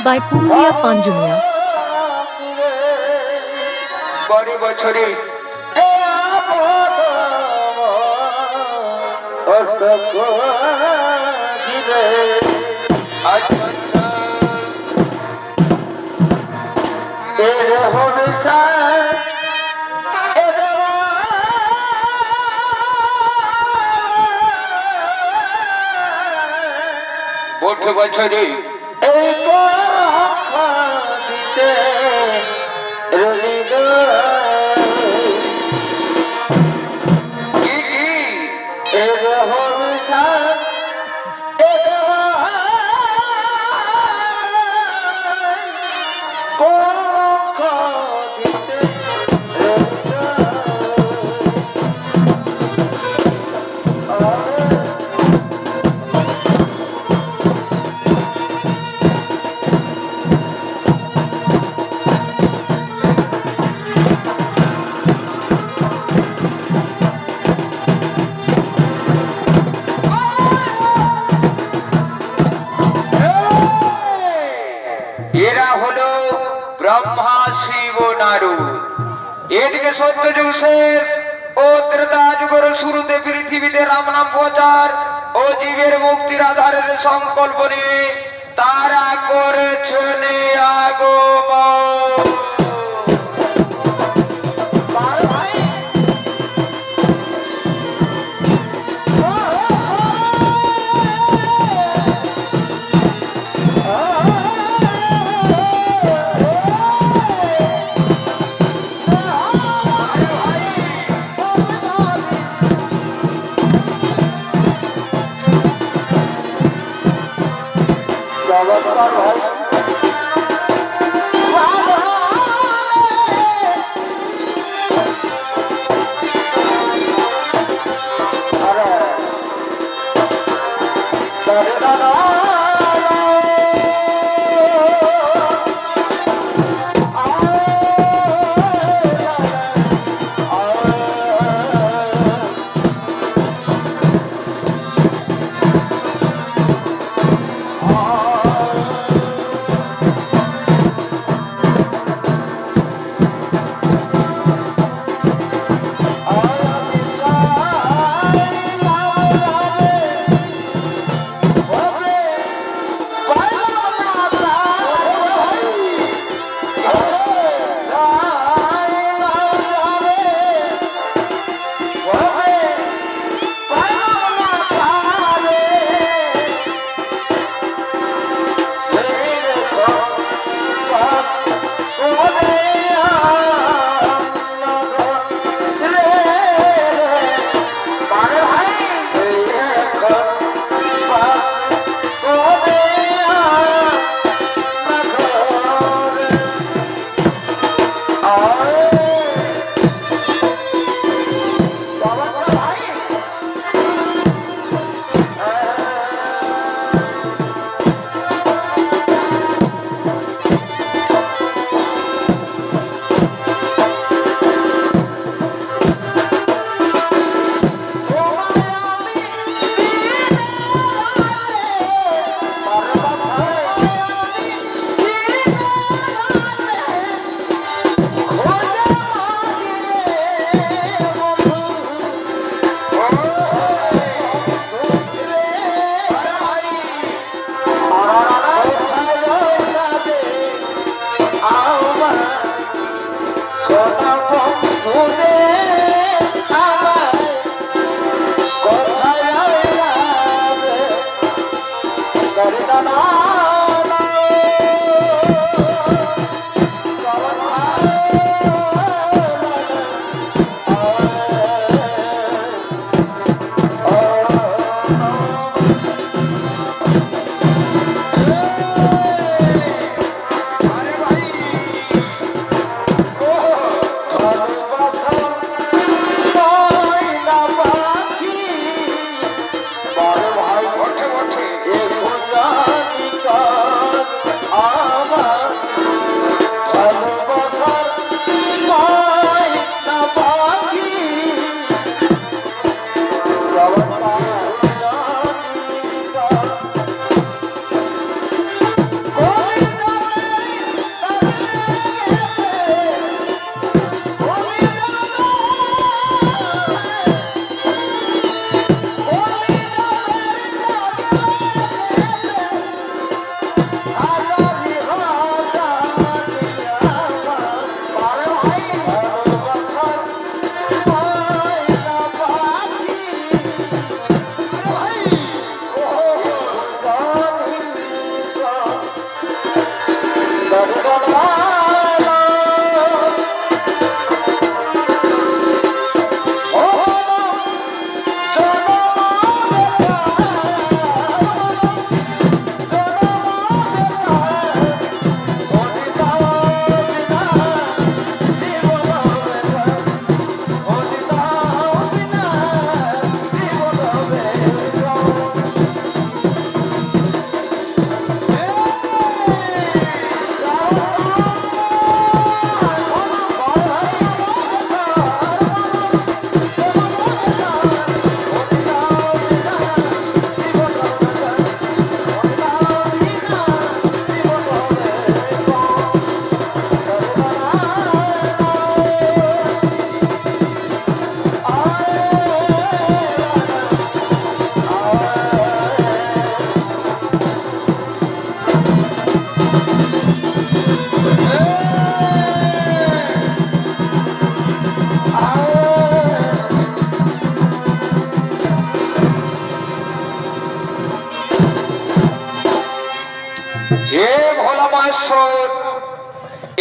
by Purulia Panjumia. বারে বছরে বছরে এই দিতে ব্রহ্মা শিব নারদ। এদিকে সত্যযুগ শেষ ও ত্রেতা যুগের শুরুতে পৃথিবীতে রাম নাম প্রচার ও জীবের মুক্তির আধারের সংকল্প নিয়ে তারা করেছেন আগমন।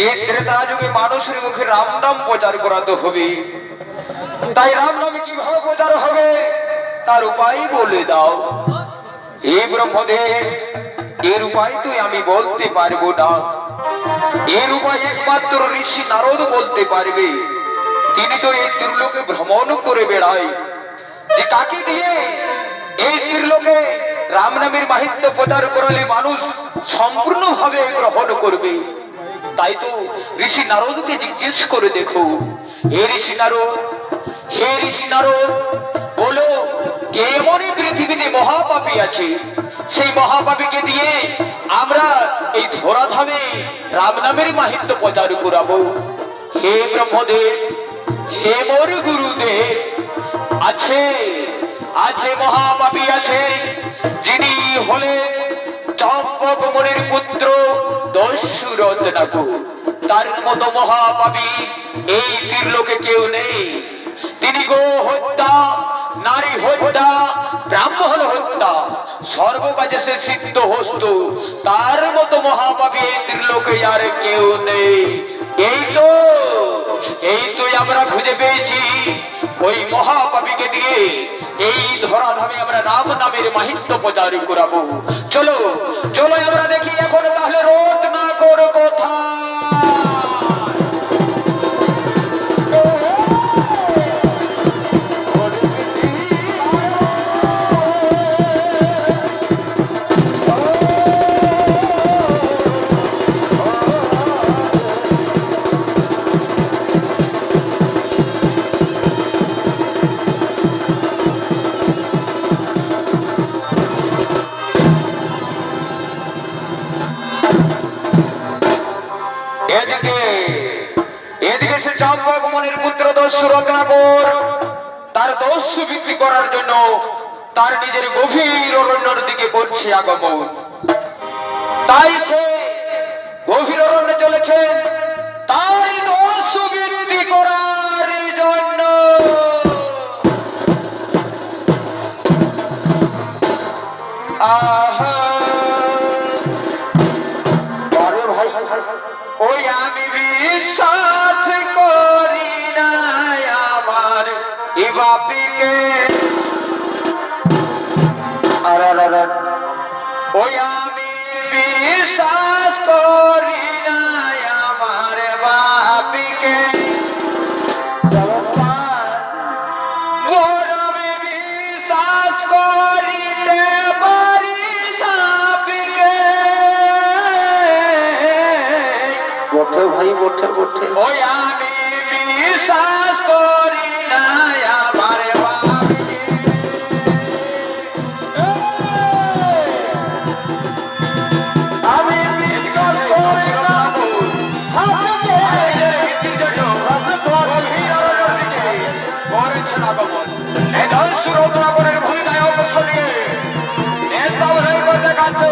এই ত্রেতা যুগে মানুষের মুখে রাম নাম প্রচার করাতে হবে। তাই রাম নামে কিভাবে প্রচার হবে তার উপায় বলে দাও। এই ব্রহ্মদেব, এর উপায় তো আমি বলতে পারবো না। এর উপায় একমাত্র ঋষি নারদ বলতে পারবে। তিনি তো এই ত্রিলোকে ভ্রমণ করে বেড়ায়। কাকে দিয়ে এই ত্রিলোকে রাম নামের মাহিত্য প্রচার করালে মানুষ সম্পূর্ণভাবে গ্রহণ করবে? তাই তো ঋষি নারদকে জিজ্ঞেস করে দেখো। হে ঋষি নারদ, বলো কে এমন এই পৃথিবীতে মহাপাপী আছে, সেই মহাপাপীকে দিয়ে আমরা এই ধরাধামে রাম নামের মাহিত্য প্রচার করাবো। হে ব্রহ্মদেব, হে মোর গুরুদেব, আছে মহাপাপী আছে, যিনি হলেন চম্পক মুনির পুত্র দস্যুরত্নাকু। তার মতো মহাপাপী এই ত্রিলোকে কেউ নেই। তিনি গো হত্যা, নারী হত্যা, ব্রাহ্মণ হত্যা, সর্বকাজে সে সিদ্ধ হস্ত। তার মতো মহাপাপী এই ত্রিলোকে আর কেউ নেই। এই তো আমরা খুঁজে পেয়েছি। ওই মহাপাপীকে দিয়ে এই ধরাধামে আমরা রাম নামের মাহিত্য প্রচার করাবো। চলো আমরা দেখি এখন তাহলে রোধ না কর কথা। এদিকে সে চম্পক মুনির পুত্র দস্যু রত্নাকর তার দস্যু বিক্রি করার জন্য তার নিজের গভীর অরণ্যের দিকে করছে আগমন। তাই সে গভীর অরণ্যে চলেছেন তার দস্যু বিক্রি করার জন্য। ওই আমি বিশ্বাস করি না আমার এ বাপিকে, ওই আমি বিশ্বাস করি না আমার বাপিকে, আমি বিশ্বাস করিতে পারি সাপিকে। ওই আমি বিশ্বাস করি না আমার বাপিকে, আমি বিশ্বাস করি না সাপিকে। এই দস্যু রত্নাকরের ভূমিকায় অবশ্য নিয়ে নেতা করতে কাছে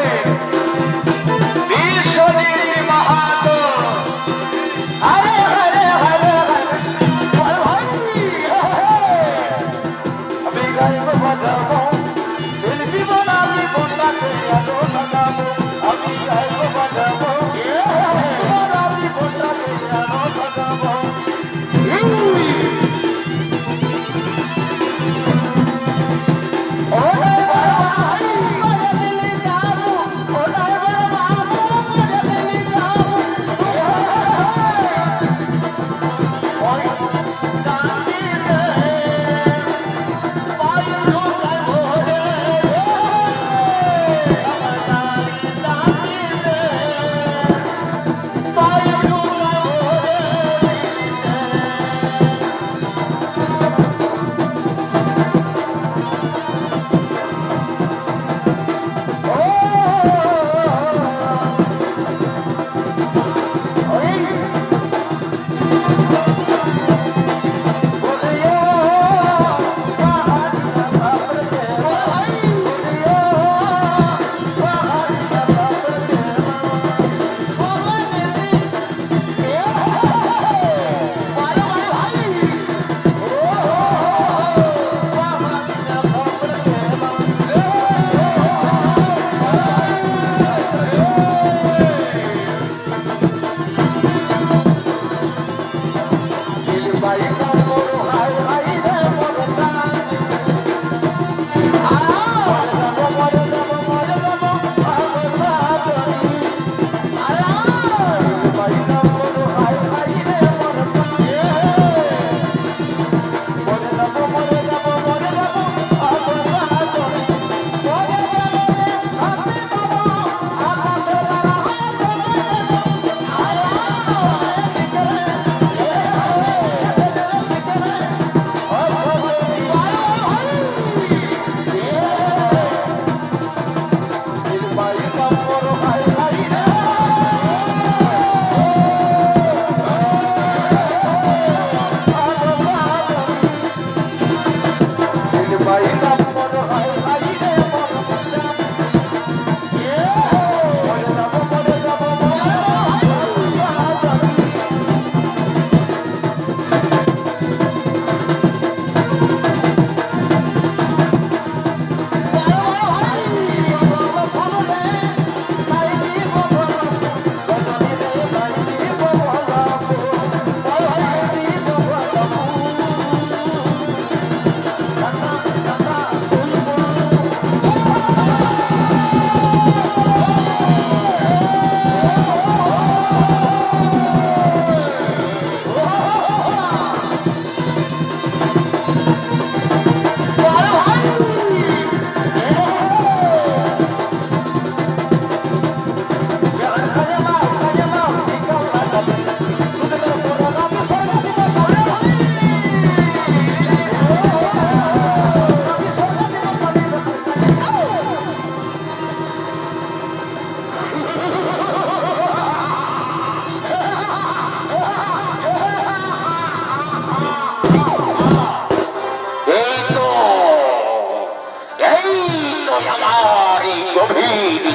বিশ্বজিৎ মাহাতো। আরে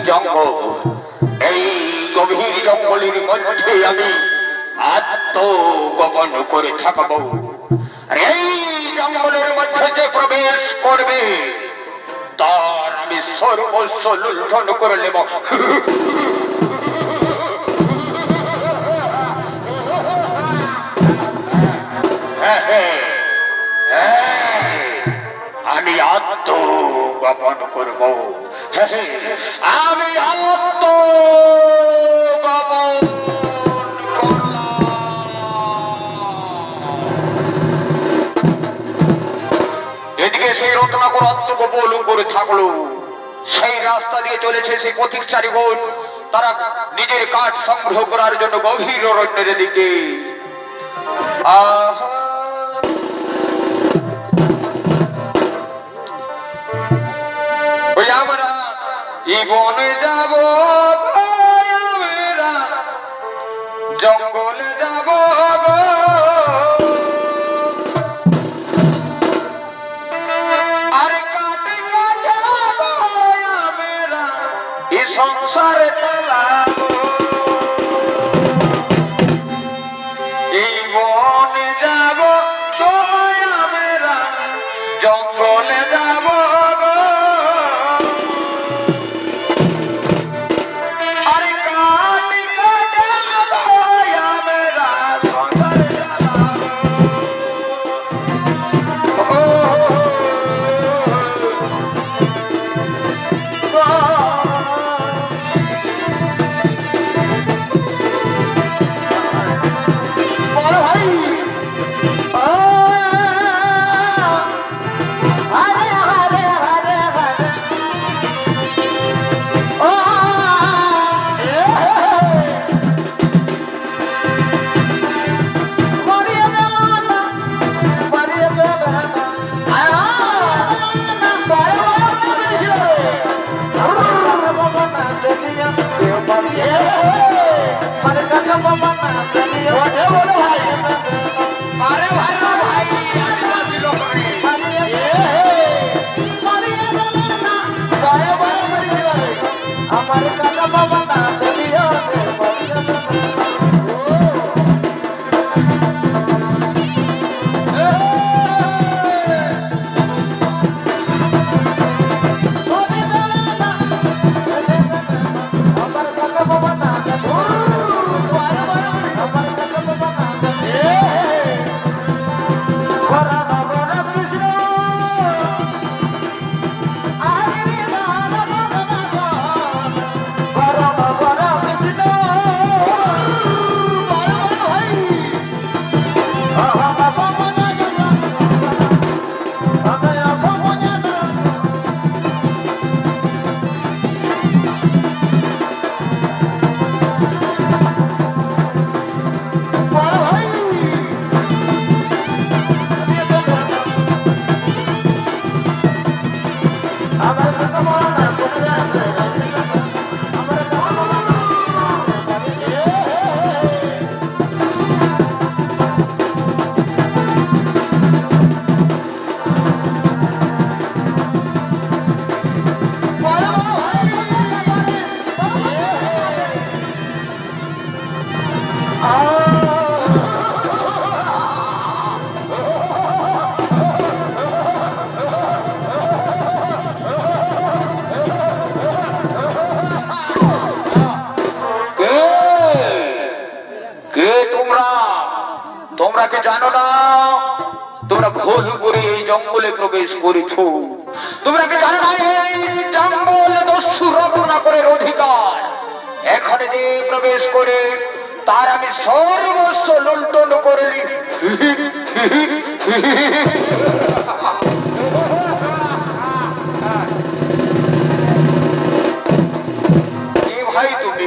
জঙ্গল, এই গভীর জঙ্গলের মধ্যে আমি আত্মগোপন করে থাকবো। এই জঙ্গলের মধ্যে যে প্রবেশ করবে তার আমি সর্বস্ব লুণ্ঠন করে নেব। আমি আত্মগোপন করব, আমি আত্মগোপন এদিকে সেই রত্নাকর আত্মগোপন করে থাকলো। সেই রাস্তা দিয়ে চলেছে সেই পথিকচারী বোন, তারা নিজের কাঠ সংগ্রহ করার জন্য গভীর অরণ্যের দিকে। আমরা বনে যাব, জঙ্গলে যাব, আর কাটে কাটাবো আমরা এই সংসারে চালাবো। এই বনে যাব আমরা, জঙ্গলে যাব, তোমরা কি জানো না তোমরা ভুল করে এই জঙ্গলে প্রবেশ করেছো? তোমরা কি জানো না এই জঙ্গল দস্যু রত্নাকরের অধিকার? এখানে যে প্রবেশ করে তার আমি সর্বস্ব লুণ্ঠন করে কে ভাই তুমি?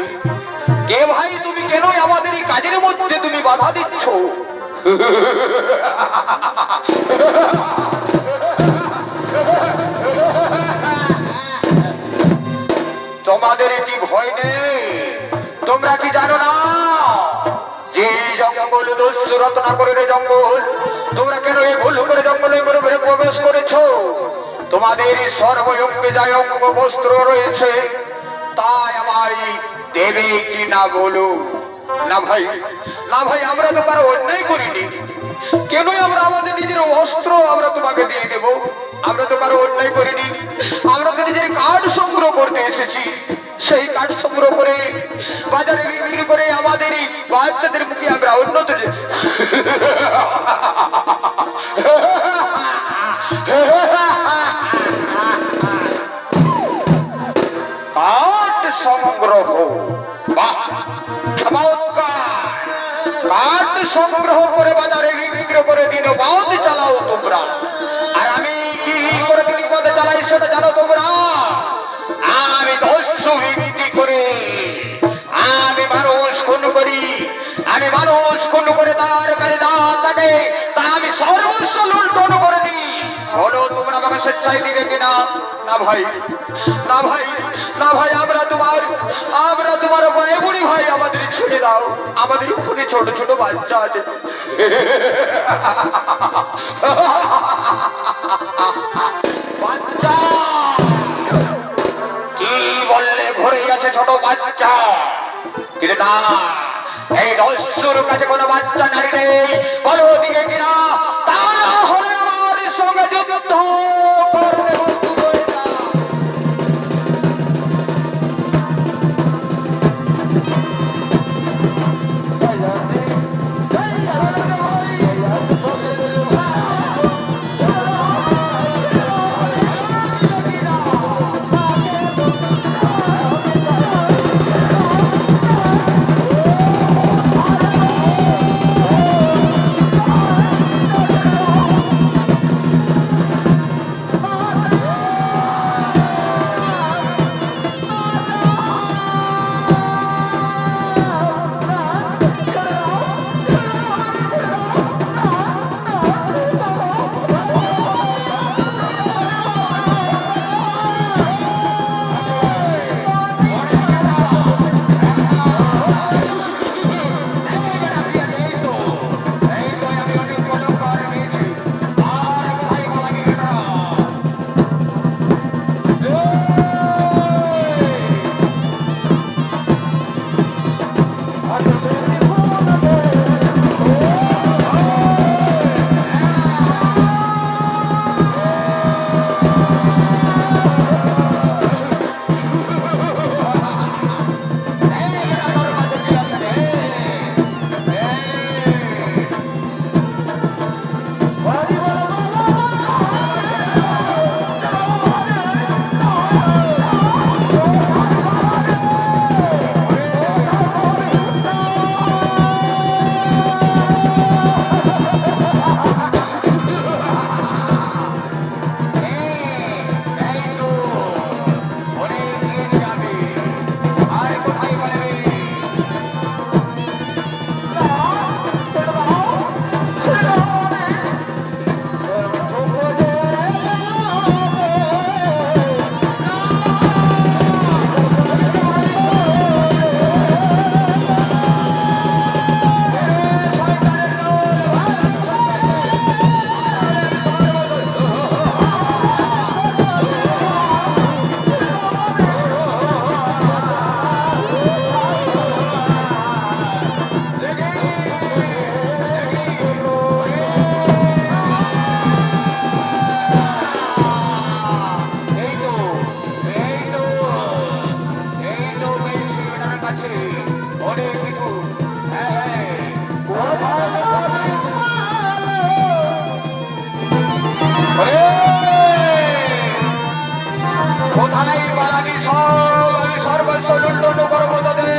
কে ভাই তুমি? কেন আমাদের এই কাজের মধ্যে তুমি বাধা দিচ্ছ? তোমাদের কি ভয় নেই? তোমরা কি জানো না যে জঙ্গল দস্যু রত্নাকরের জঙ্গল? তোমরা কেন এই ভুল করে জঙ্গলে প্রবেশ করেছো? তোমাদের সর্বঙ্গে যায় অঙ্গ বস্ত্র রয়েছে, তাই আমায় দেবে কি না বলো? না ভাই, না ভাই, আমরা তো কারো অন্যায় করিনি। কেন আমরা আমাদের নিজের অস্ত্র আমরা তোমাকে দিয়ে দেব? আমরা তো কারো অন্যায় করিনি। আমরা তো নিজের কাঠ সংগ্রহ করতে এসেছি। সেই কাঠ সংগ্রহ করে বাজারে বিক্রি করে আমাদের এই বাচ্চাদের মুখে আমরা উন্নত কাঠ সংগ্রহ। বাহ, কাঠ সংগ্রহ করে বাজারে বিক্রি করে দিন পথ চালাও তোমরা। আর আমি কি করে দিন পথ চালাই সেটা জানো তোমরা? আমি দস্যু বিক্রি করে আমি মানুষ খুন করি। আমি মানুষ খুন করে তার কাছে যা থাকে তা আমি সর্বস্ব লুণ্ঠন করে দিই। হলো তোমরা আমাকে স্বেচ্ছায় দিবে কিনা? না ভাই, না ভাই, না ভাই, আমরা তোমার ভয়ে বলি ভাই, আমাদের ছেড়ে দাও। আমাদের খুনে ছোট ছোট বাচ্চা আছে। বাচ্চা কি বললে? ঘরে আছে ছোট বাচ্চা? কিন্তু না, এই দস্যুর কাছে কোনো বাচ্চা নারী নেই। বলো দিকে কিনা? তা না হলে আমার সঙ্গে যুদ্ধ করবে। কোথায় পালাবি সব আমি সর্বস্ব লুণ্ঠন করবো তোদের।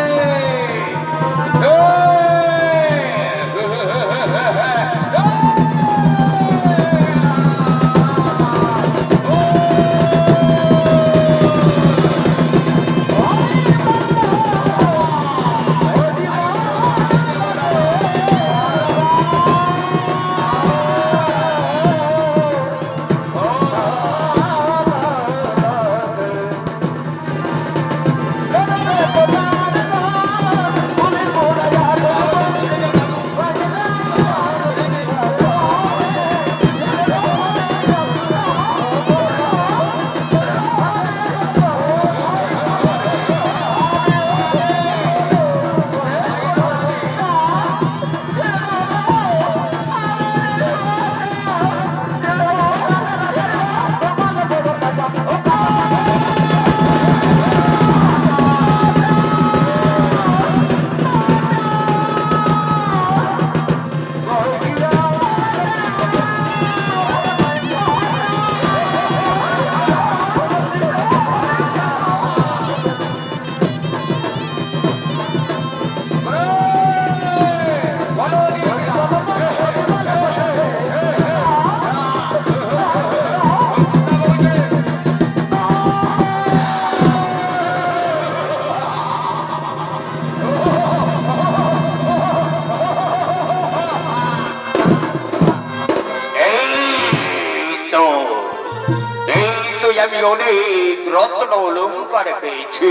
আমি অনেক রত্ন অলঙ্কার পেয়েছি।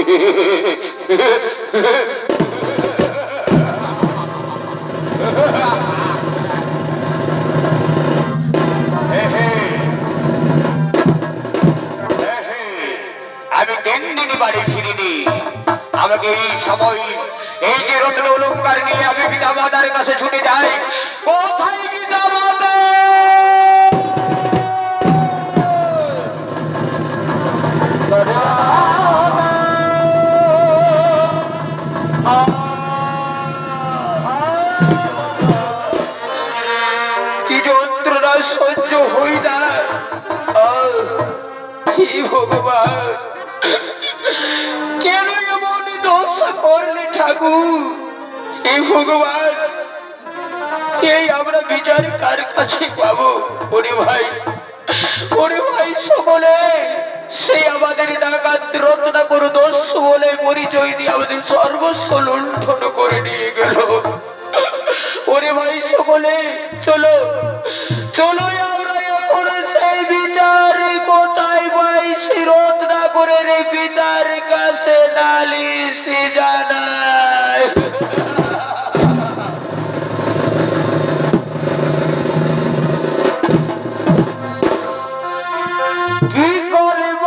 আমি তিনদিনই বাড়ি ফিরিনি। আমাকে এই সময় এই যে রত্ন অলঙ্কার নিয়ে আমি পিতা মাতার কাছে ছুটে যাই। কোথায় পিতা মাতা? কি যন্ত্রণা সহ্য হই না। কি ভগবান, কেন এমন দোষ করলে ঠাকুর? হে ভগবান, এই আমরা বিচার কার কাছে পাবো? ওরে ভাই, ওরে ভাই, সকলে সেই আমাদের ডাকাত রত্নাকর দস্যু বলে পরিচয় দিয়ে আমাদের সর্বস্ব লুণ্ঠন করে নিয়ে গেল। ওরে ভাই, সকলে চলো চলো, আমরা এখন সেই বিচার কোথায় পাই? সেই রত্নাকরের পিতার কাছে নালিশ জানাই। কি করব,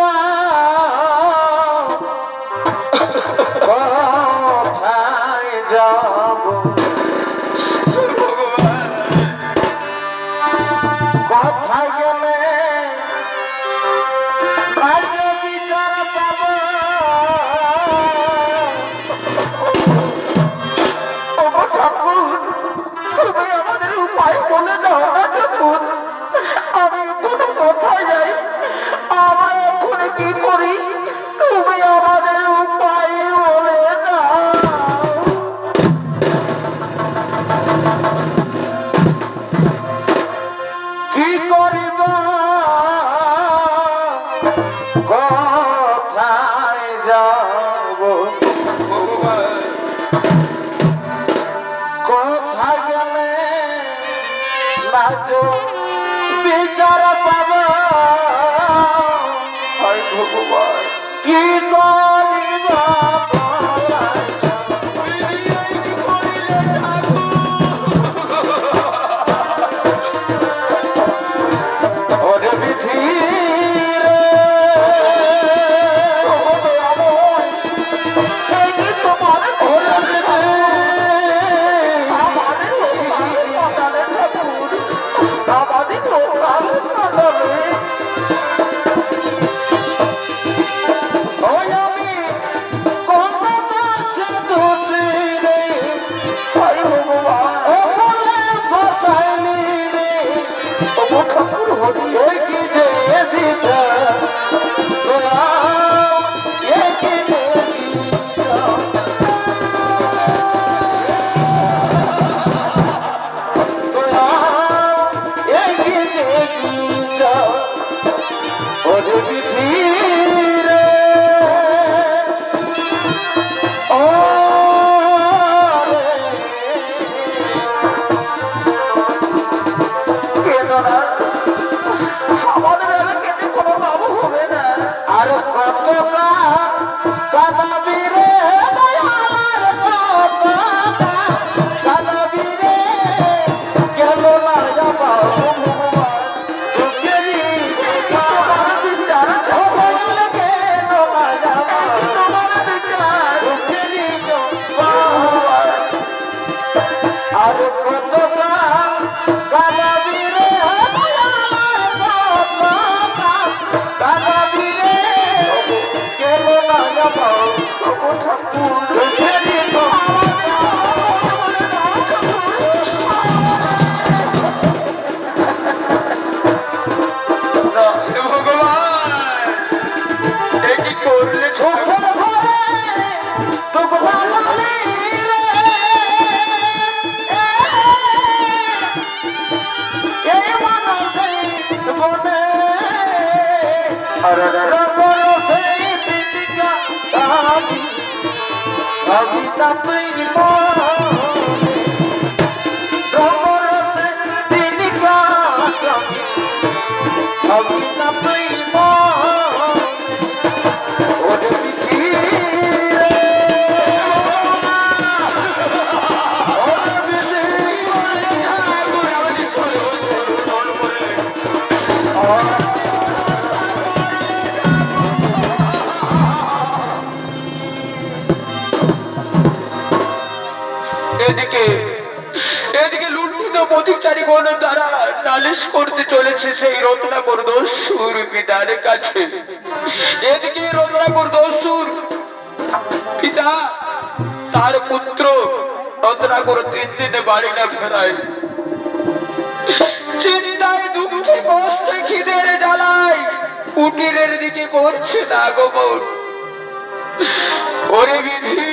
কোথায় যাব? কোথায় গেলে ভালো বিচার পাব? ঠাকুর, তুমি আমাদের উপায় বলে দাও না ঠাকুর। আমি এখন কোথায় যাই? আমরা এখন কি করি? তুমি আমাদের উপায় বলে দাও। কি করিব, কোথায় যাব? কোথায় গেলে লাজ বিচার পাব? হায় ভগবান, কি করিব? ঠাকুর হরি কি যে বিচার এদিকে লুণ্ঠিত পথিকচারীগণ তারা নালিশ করতে চলেছে সেই রত্নাকর দস্যুর পিতার কাছে। এদিকে রত্নাকর দস্যুর পিতা তার পুত্র রত্নাকর 3 দিনে বাড়ি না ফেরায়, চিন্তায় দুঃখে কষ্টে খিদের জ্বালায় কুটিরের দিকে করছে না আগমন। ওরে বিধি,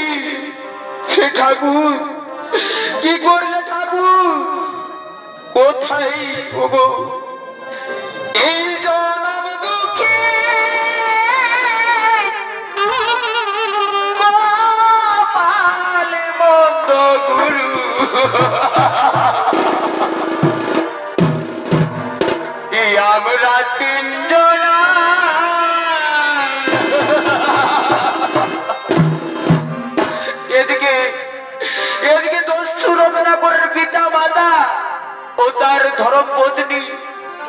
সে ঠাকুর কি করলে ঠাকুর, কোথায় ওগো এই জনম দুঃখী কপালে মন্দ গুরু। আমরা 3 জনা এদিকে দস্যু রত্নাকরের পিতা মাতা ও তার ধর্ম পত্নী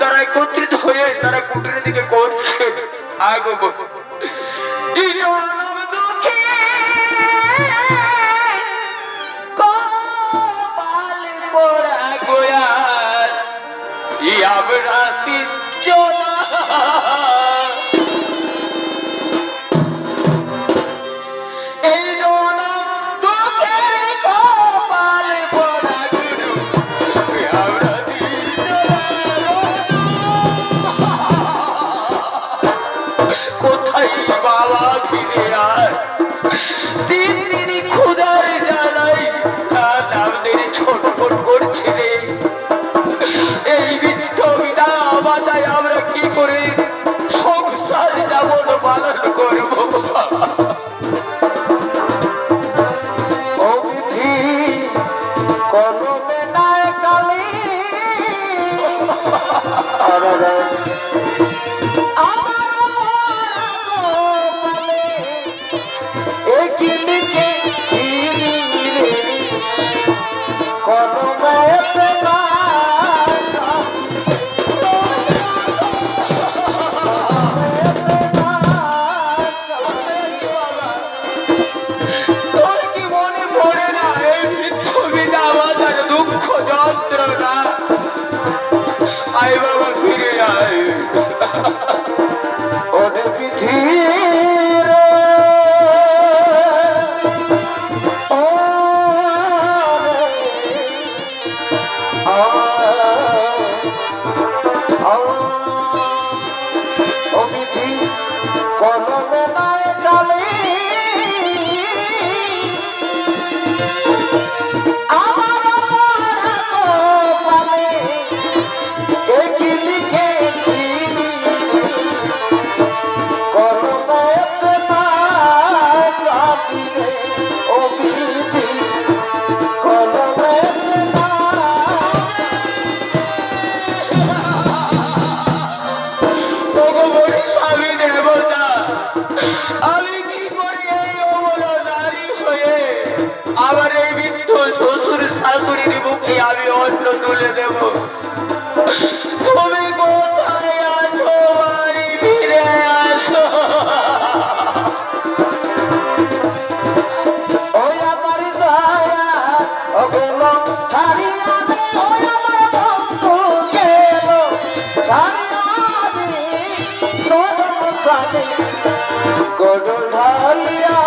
তারা একত্রিত হয়ে তারা কুটিরের দিকে করছে আগমন। আমরা 3 জনা এই জনম দুঃখের কপালে পড়া গুরু। আমরা 3 জনা কোথায় বাবা ফিরে আয়, 3 দিন ক্ষুধার জ্বালাই আমাদের ছটফট করছে রে। এই বৃদ্ধ বিনা মাতায় আমরা কি করে সংসার যাপন পালন করবো? ও বিধি, কলমে নাই কালি দুঃখ যন্ত্রণা। আয় বাবা ফিরে আয়। ওরে বিধি রে, ও বিধি, কলমে নাই কালি আমি অন্য তুলে দেব। তুমি কোথায় আছো, বাড়ি ফিরে আসো। ওই আমার দয়া ওগুলো ছাড়িয়া দে, ওই আমার বন্ধু গেল ছাড়িয়া দে, সোনম প্রাণে গড় ঢালিয়া।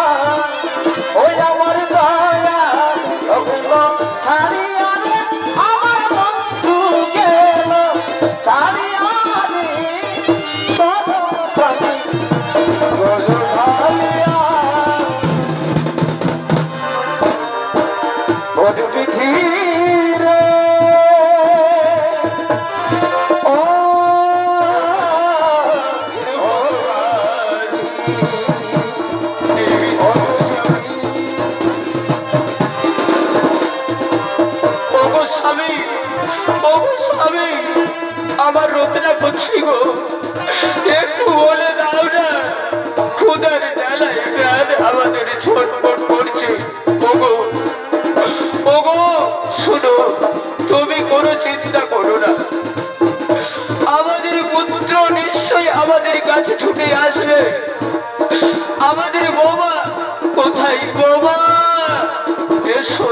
ওই আমার দয়া ওগুলো ছাড়িয়া আমার রচনা করছি গো, একটু বলে দাও না। ক্ষুধার জ্বালায় প্রাণ আমাদের ছটফট করছে। ওগো ওগো শুনো, তুমি কোনো চিন্তা করো না, আমাদের পুত্র নিশ্চয়ই আমাদের কাছে ছুটে আসবে। আমাদের বৌমা কোথায়? বৌমা এসো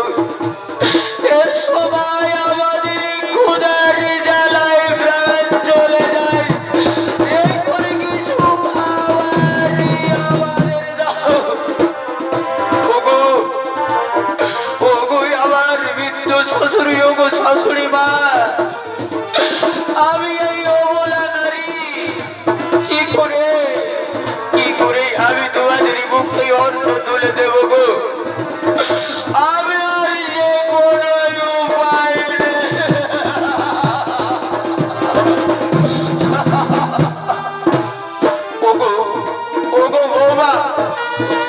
এসো ভাই, আমাদের ক্ষুধার জ্বালায় প্রাণ চলে যায়। এই করে কিছু খাওয়ারই আমাদের দাও। ওগো ওগো আমার বৃদ্ধ শ্বশুরি, ওগো শাশুড়ি মা, আমি এই অবলা নারী কি করে আমি তোমাদের মুখে অন্ন তুলে দেব গো? আমি আর যে কোনো উপায় নেই। ওগো ওগো বৌমা,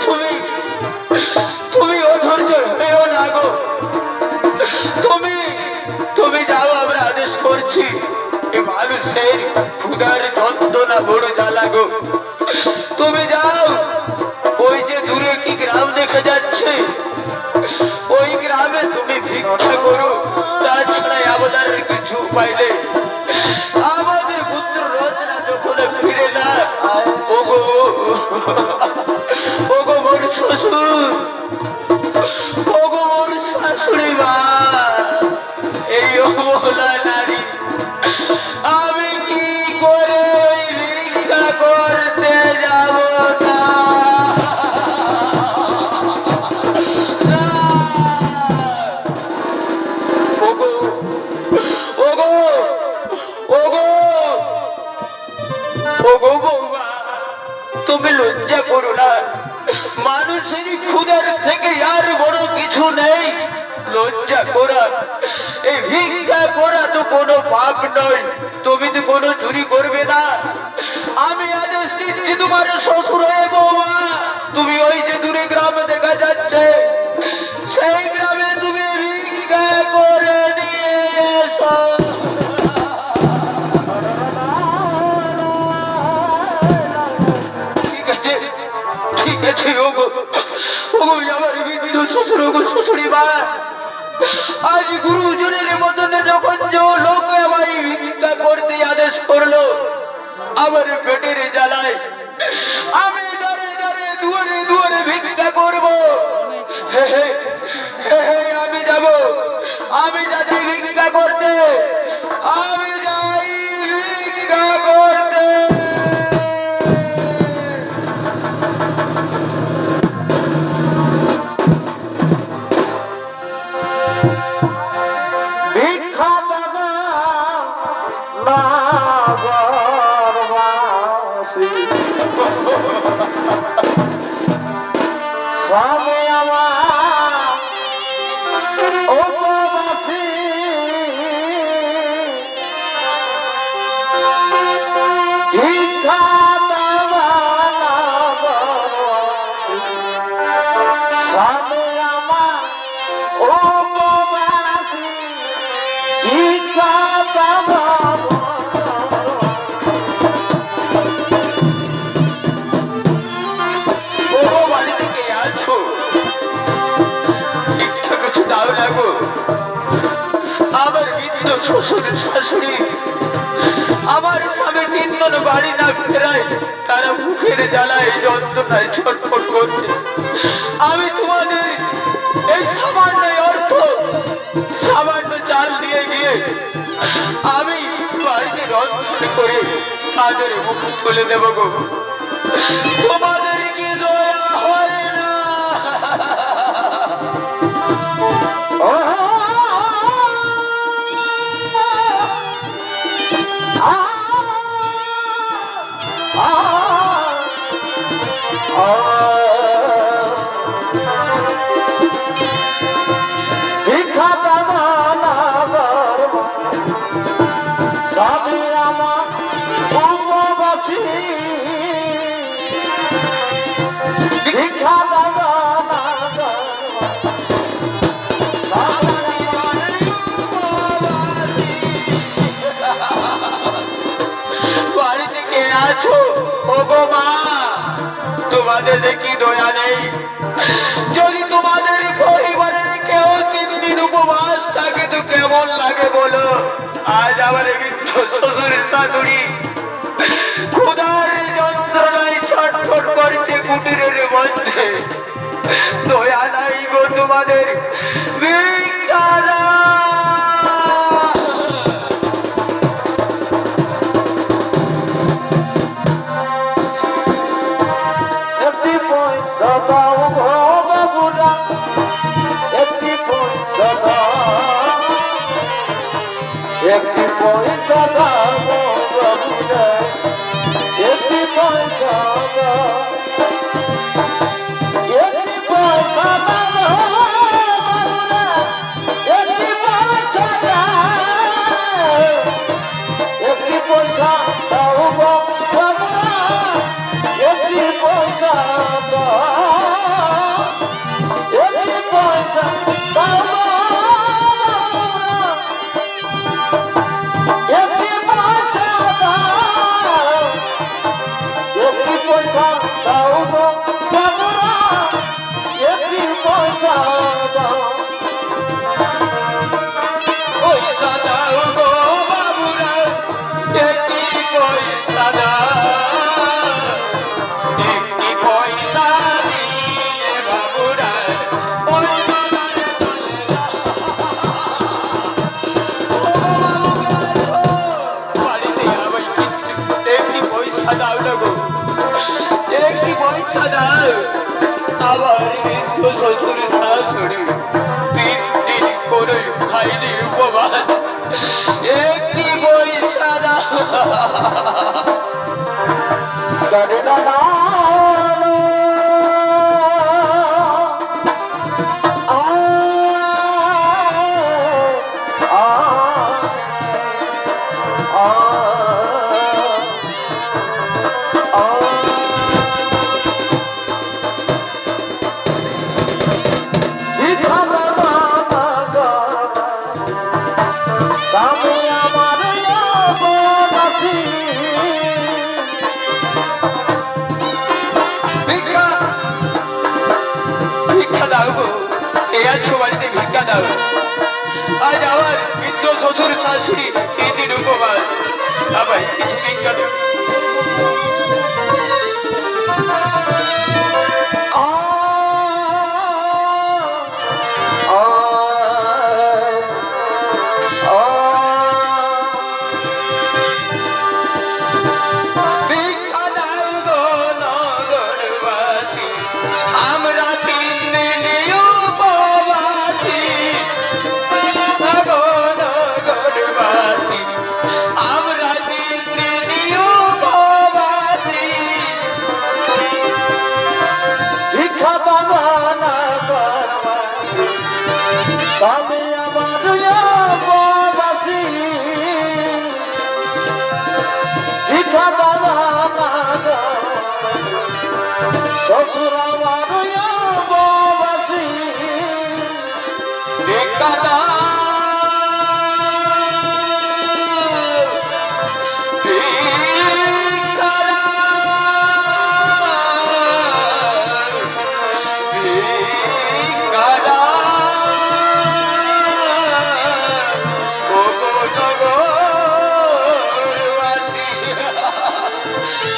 তুমি তুমি অধৈর্য হয়েও না গো। তুমি তুমি যাও, আমরা আদেশ করছি। এই মানুষের ক্ষুধার যন্ত্রণা বড় জ্বালা গো। তুমি যাও, ওই যে দূরে কি গ্রাম দেখা যাচ্ছে, ওই গ্রামে তুমি ভিক্ষা করো। তাছাড়া আমাদের কিছু উপায় নেই। আমাদের পুত্র রচনা যখন ফিরে না, ওগো ওগো মোর শ্বশুর, ওগো মোর শাশুড়ি মা, এই অবলা নারী আমি কি করে ভিক্ষা করতে যাব না? ওগো ওগো ওগো ওগো বৌমা, তুমি লজ্জা করো না। মানুষের ক্ষুধার থেকে আর বড় কিছু নেই লজ্জা করা। এই ভিক্ষা করা তো কোনো পাপ নয়। তুমি তো কোনো চুরি করবে না। আমি আদেশ দিচ্ছি তোমার শ্বশুর হয়ে বৌমা, তুমি ওই যে দূরে গ্রামে দেখা যাচ্ছে, সেই গ্রামে তুমি ভিক্ষা করে নিয়ে এসো। ঠিক আছে ঠিক আছে ওগো ওগো আমার বৃদ্ধ শ্বশুর, ওগো শ্বশুরি মা, আজ গুরুজনের মতনে যখন যে লোক আমায় ভিক্ষা করতে আদেশ করলো, আমার পেটের জ্বালায় আমি দাঁড়ে দাঁড়ে দুয়ারে দুয়ারে ভিক্ষা করবো। আমি যাব, আমি যাচ্ছি ভিক্ষা করতে, আমি যাই ভিক্ষা করতে। স্বামী আমার উপবাসী, ভিক্ষা স্বামী আমার উপবাসী, ভিক্ষা আমার বৃদ্ধ শ্বশুর শাশুড়ি আমার স্বামী তিনজন বাড়ি না ফেরায়, তারা মুখের জ্বালায় যন্ত্রণায় ছটফট করছে। আমি তোমাদের এই সামান্য অর্থ, সামান্য চাল নিয়ে গিয়ে আমি বাড়িতে রন্ধন করে তাদের মুখ তুলে দেব গো। তোমাদের কি দয়া হয় না? ভিক্ষা স্বামী আমার উপবাসী, ভিক্ষা ও মা, তোমাদের দেখি দয়া নেই? যদি তোমাদের পরিবারের কেউ 3 দিন উপবাস থাকে তো কেমন লাগে বলো? আজ আমার শ্বশুরের শাশুড়ি ক্ষুধার যন্ত্রণায় ছটফট করছে কুটিরের মধ্যে। দয়া নাই গো তোমাদের? ভিক্ষা দাও। একটি পয়সা দাও গো বাবুরা, একটি পয়সা দাও, একটি পয়সা দাও গো বাবুরা, একটি পয়সা দাও, একটি পয়সা দাও গো বাবুরা, একটি পয়সা দাও, একটি পয়সা দাও গো বাবুরা, একটি পয়সা দাও, একটি পয়সা দাও গো বাবুরা, একটি পয়সা দাও, একটি পয়সা দাও গো বাবুরা, একটি পয়সা দাও। পয়সা দাও গো বাবুরা, একটি পয়সা দাও, একটি পয়সা দিয়ে বাবুরা অন্নদানে চলে যাও। বাড়িতে আমায় একটি পয়সা দাও না গো, একটি পয়সা দাও। আবার বৃদ্ধ শ্বশুর শাশুড়ি 3 দিন করে খাইনি উপবাস, একটি পয়সা দাও। দাদে দাদা স্বামী আমার বাসি, ভিক্ষা, ভিক্ষা দাও গো, এ আছো বাড়িতে ভিক্ষা দাও। আজ আবার বৃদ্ধ শ্বশুর শাশুড়ি 3 দিন উপবাস, আবার কিছু ভিক্ষা দাও। ভিক্ষা দাও গো নগরবাসী, আমরা 3 দিন উপবাসী। গো নগরবাসী, আমরা 3 দিন উপবাসী। ভিক্ষা দানা স্বামী আমার বাসি, ভিক্ষা দানা শ্বশুর আমার বাসি, ভিক্ষা দাও, ভিক্ষা দাও, ভিক্ষা দাও। ও গো নগরবাসী,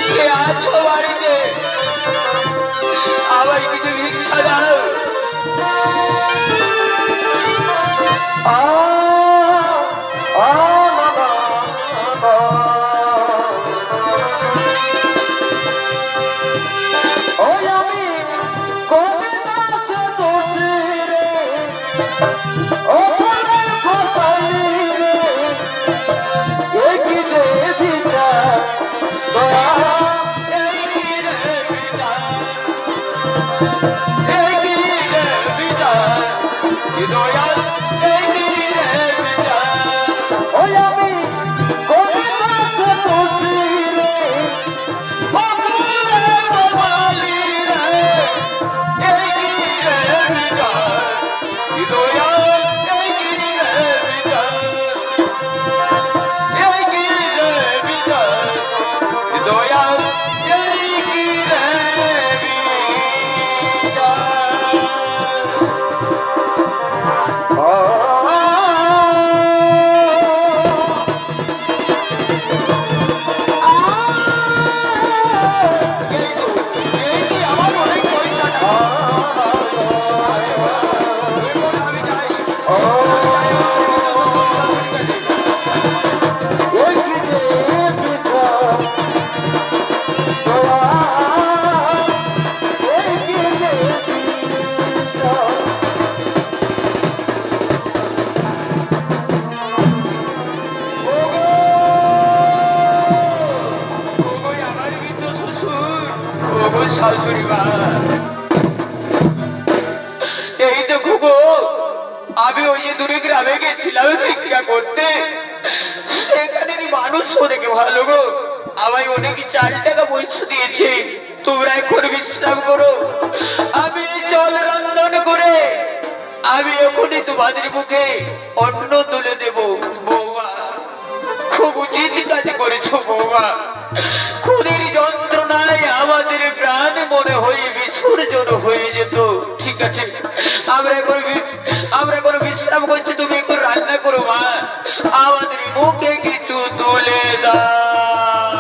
কে আছো বাড়িতে? আবার কিছু ভিক্ষা দাও। ওই আমি কবিতা সে দোষী রে, ও ফসালি রে, একই যে বিচার দয়া, এই কি রে বিধান, এই কি রে বিধান, কি দয়াল, এই কি রে বিধান। ওই আমি কবিতা শাশুড়ি মা, এই দেখো গো, আমি ওই যে দূরে গ্রামে গেছিলাম ভিক্ষা করতে, সেখানের মানুষ অনেকে ভালো গো, আমায় অনেক 4 টাকা পয়সা দিয়েছে। তোমরা এখন বিশ্রাম করো, আমি জল রন্ধন করে আমি এখনই তোমাদের মুখে অন্ন তুলে দেব। বৌমা, খুব উচিত কাজ করেছো বৌমা। খুদের যন্ত্রণায় আমাদের প্রাণ মনে হয়ে বিসর্জন হয়ে যেত। ঠিক আছে, আমরা এখন বিশ্রাম করছি, তুমি একটু রান্না করো মা, আমাদের মুখে কিছু তুলে দাও।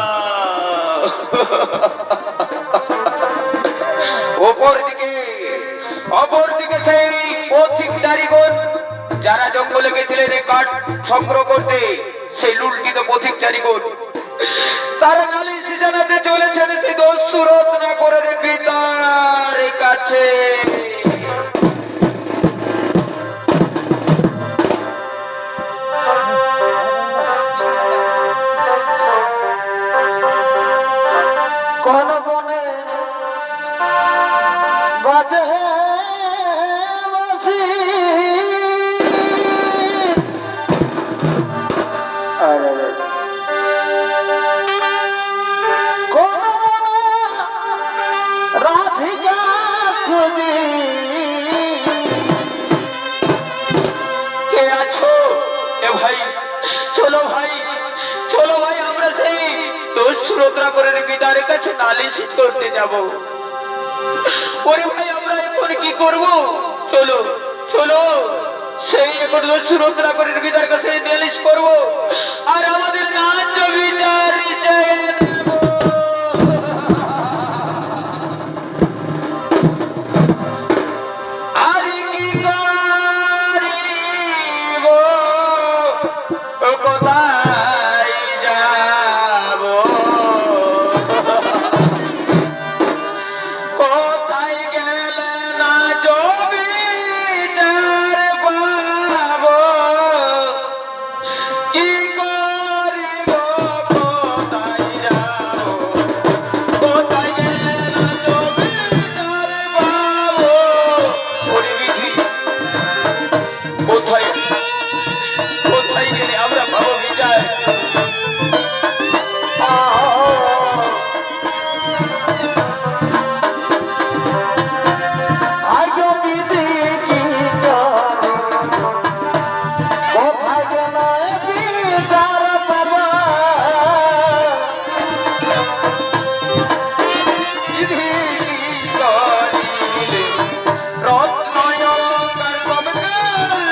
অপরদিকে সেই পথিকচারীগণ যারা জঙ্গলে গেছিলেন এই কাঠ সংগ্রহ করতে, সেই লুণ্ঠিত পথিকচারীগণ তারা নালিশ জানাতে চলেছেন সেই দস্যু রত্নাকরের পিতার কাছে। কোন বনে বাজে বাঁশি, কোন বনে রাধিকা খুঁজি। কে আছো? এ ভাই, চলো ভাই, চলো ভাই, আমরা সেই দস্যু রত্নাকরের পিতার কাছে নালিশ করতে যাব। ওরে ভাই, আমরা এখন কি করব? চলো চলো, সেই এখন দস্যু রত্নাকরের পিতার কাছে নালিশ করব, আর আমাদের ন্যায্য বিচার চেয়ে নেব। আর কি করিব, কোথায় যাব, কোথায় গেলে না জমিদার পাবো, কি করিব, কোথায় যাব, কোথায় গেলে না জমিদার পাবো। ওরে বিধি, কোথায় কোথায় গেলে আমরা পাবো বিচার? আগে বিধি কি করে, কোথায় গেল বিচার পাবা। বিধি করিলে রত্ন অলঙ্কার সব কেড়ে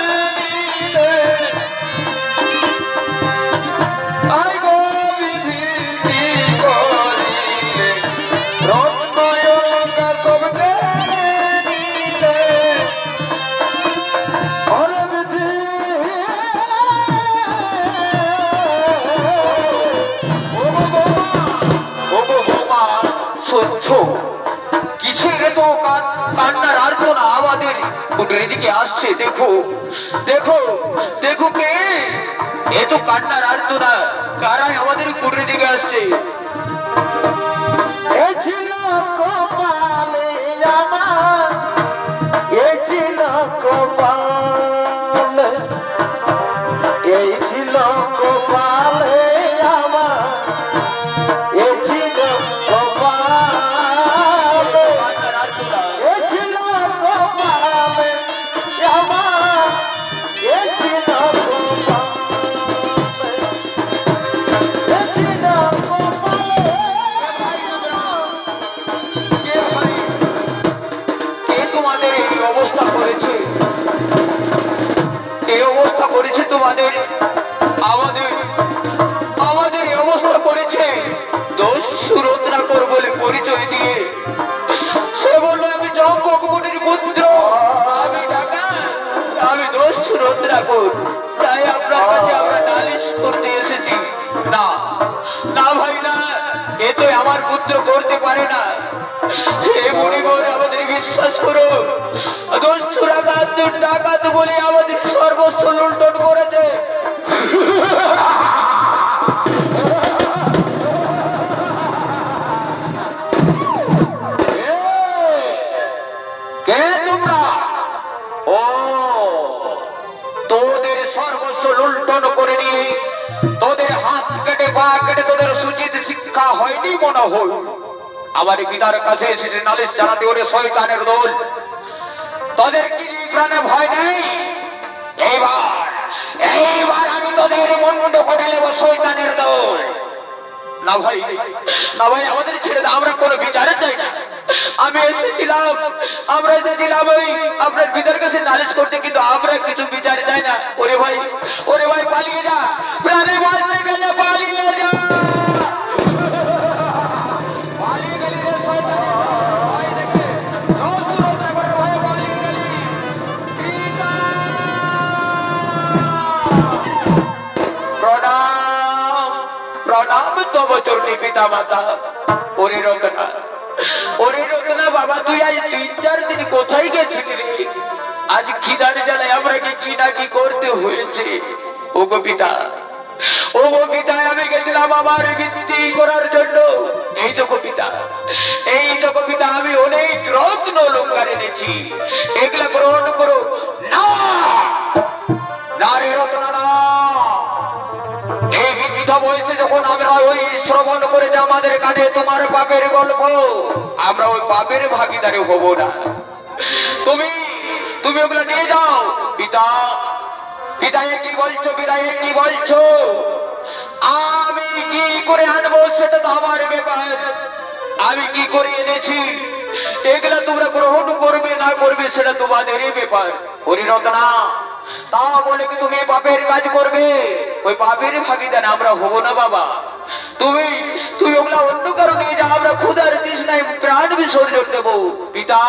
আই গো, বিধি করিলে রত্ন অলঙ্কার সব কেড়ে নিলে। ওরে বিধি ওগো বৌমা, শুনছো? কিসের তো কান্নার আর্তনা আমাদের কুটির দিকে আসছে? দেখো দেখো দেখো, কে এ তো কান্নার আর্তনা, কারাই আমাদের কুটির দিকে আসছে? এ ছিল কপালে আমার, এ ছিল কপালে, এই ছিল কপালে আমার, এ ছিল কপালে, কান্নার আর্তনা, এ ছিল কপালে আমার, এ ছিল কপালে, এ ছিল কপালে। কে ভাই, কে তোমাদের এই অবস্থা করেছে? এই অবস্থা করেছে তোমাদের, আমাদের আমাদের এই অবস্থা করেছে দস্যু রত্নাকর বলে পরিচয় দিয়ে। সে বললো আমি জম্বকমণির পুত্র, আমি ডাকাত, আমি দস্যু রত্নাকর, তাই আপনার কাছে আমরা নালিশ করতে এসেছি। না না ভাই না, এ তো আমার পুত্র করতে পারে না। হে মণিবর, আমাদের বিশ্বাস করো, দস্যুরা ডাকাত বলে আমাদের সর্বস্ব লুণ্ঠন করেছে। এ মনে হল আমার পিতার কাছে এসেছে নালিশ জানাতে, ওরে শয়তানের দল, তোদের কি প্রাণে ভয় নেই? এইবার এইবার আমি তোদের মন্ড করে নেব শয়তানের দল। না ভাই, না ভাই, আমাদের ছেড়ে দাও, আমরা কোনো বিচারে চাই না। আমরা এসেছিলাম ওই আপনার পিতার কাছে নালিশ করতে, কিন্তু আমরা কিছু বিচারে চাই না। ওরে ভাই পালিয়ে যা, প্রাণে বাঁচতে গেলে পালিয়ে যা। পালিয়ে গেলি রে শয়তানের দল, ভয় দেখে রসুরতা করে ভয়ে পালিয়ে গেলি। পিতা প্রণাম, প্রণাম তব চরণী পিতা মাতা। ওরে রত্না বাবা, তুই আজ 3-4 দিন কোথায় গেছিলি রে? আজ খিদার জ্বালায় আমরা কি না কি করতে হয়েছে। ওগো পিতা, আমি গেছিলাম আমার বৃত্তি করার জন্য। এই দেখো পিতা, আমি অনেক রত্ন অলংকার এনেছি, এগুলা গ্রহণ করো। না না রে রত্না, না। এই বৃদ্ধ বয়সে যখন আমরা ওই শ্রবণ করে যে আমাদের কানে তোমার পাপের গল্প, আমরা ওই পাপের ভাগিদারি হব না। তুমি ওগুলো নিয়ে যাও। পিতা, এ কি বলছো? আমি কি করে আনবো সেটা তো আমার ব্যাপার। আমি কি করে এনেছি এগুলা তোমরা গ্রহণ করবে না করবে সেটা তোমাদেরই ব্যাপার। হরিরত্না, তা বলে কি তুমি পাপের কাজ করবে? ওই পাপের ভাগিদার আমরা হবো না বাবা। তুমি ওগুলা অন্য কারো নিয়ে যাও, আমরা ক্ষুধার তৃষ্ণায় প্রাণ বিসর্জন দেব। পিতা,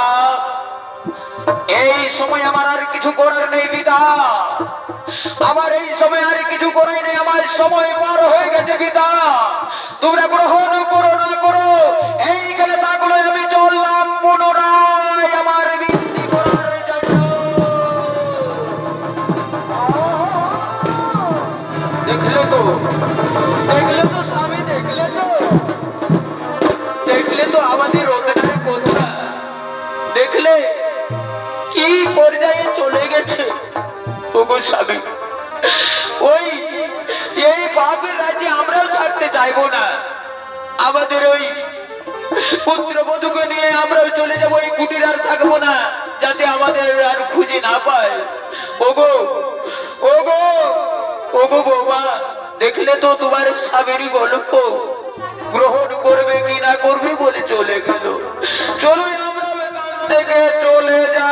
এই সময় আমার আর কিছু করার নেই পিতা, আমার এই সময় আর কিছু করাই নেই, আমার সময় পার হয়ে গেছে পিতা। তোমরা গ্রহণ করো না করো, এইখানে থাকলো, আমি চললাম পুনরায় আমার বৃত্তি করার জন্য। দেখলে তো স্বামী, দেখলে তো আমাদের রোজগারের কথা, দেখলে কি পর্যায়ে চলে গেছে। ওগো স্বামী, ওই এই পাপের রাজ্যে আমরাও থাকতে চাইবো না। আমাদের ওই পুত্রবধূকে নিয়ে আমরাও চলে যাবো, এই কুটির আর থাকবো না, যাতে আমাদের আর খুঁজে না পায়। ওগো বৌমা, দেখলে তো তোমার স্বামীরই গল্প, গ্রহণ করবে কি না করবে বলে চলে গেল। চলো আমরা এখান থেকে চলে যা।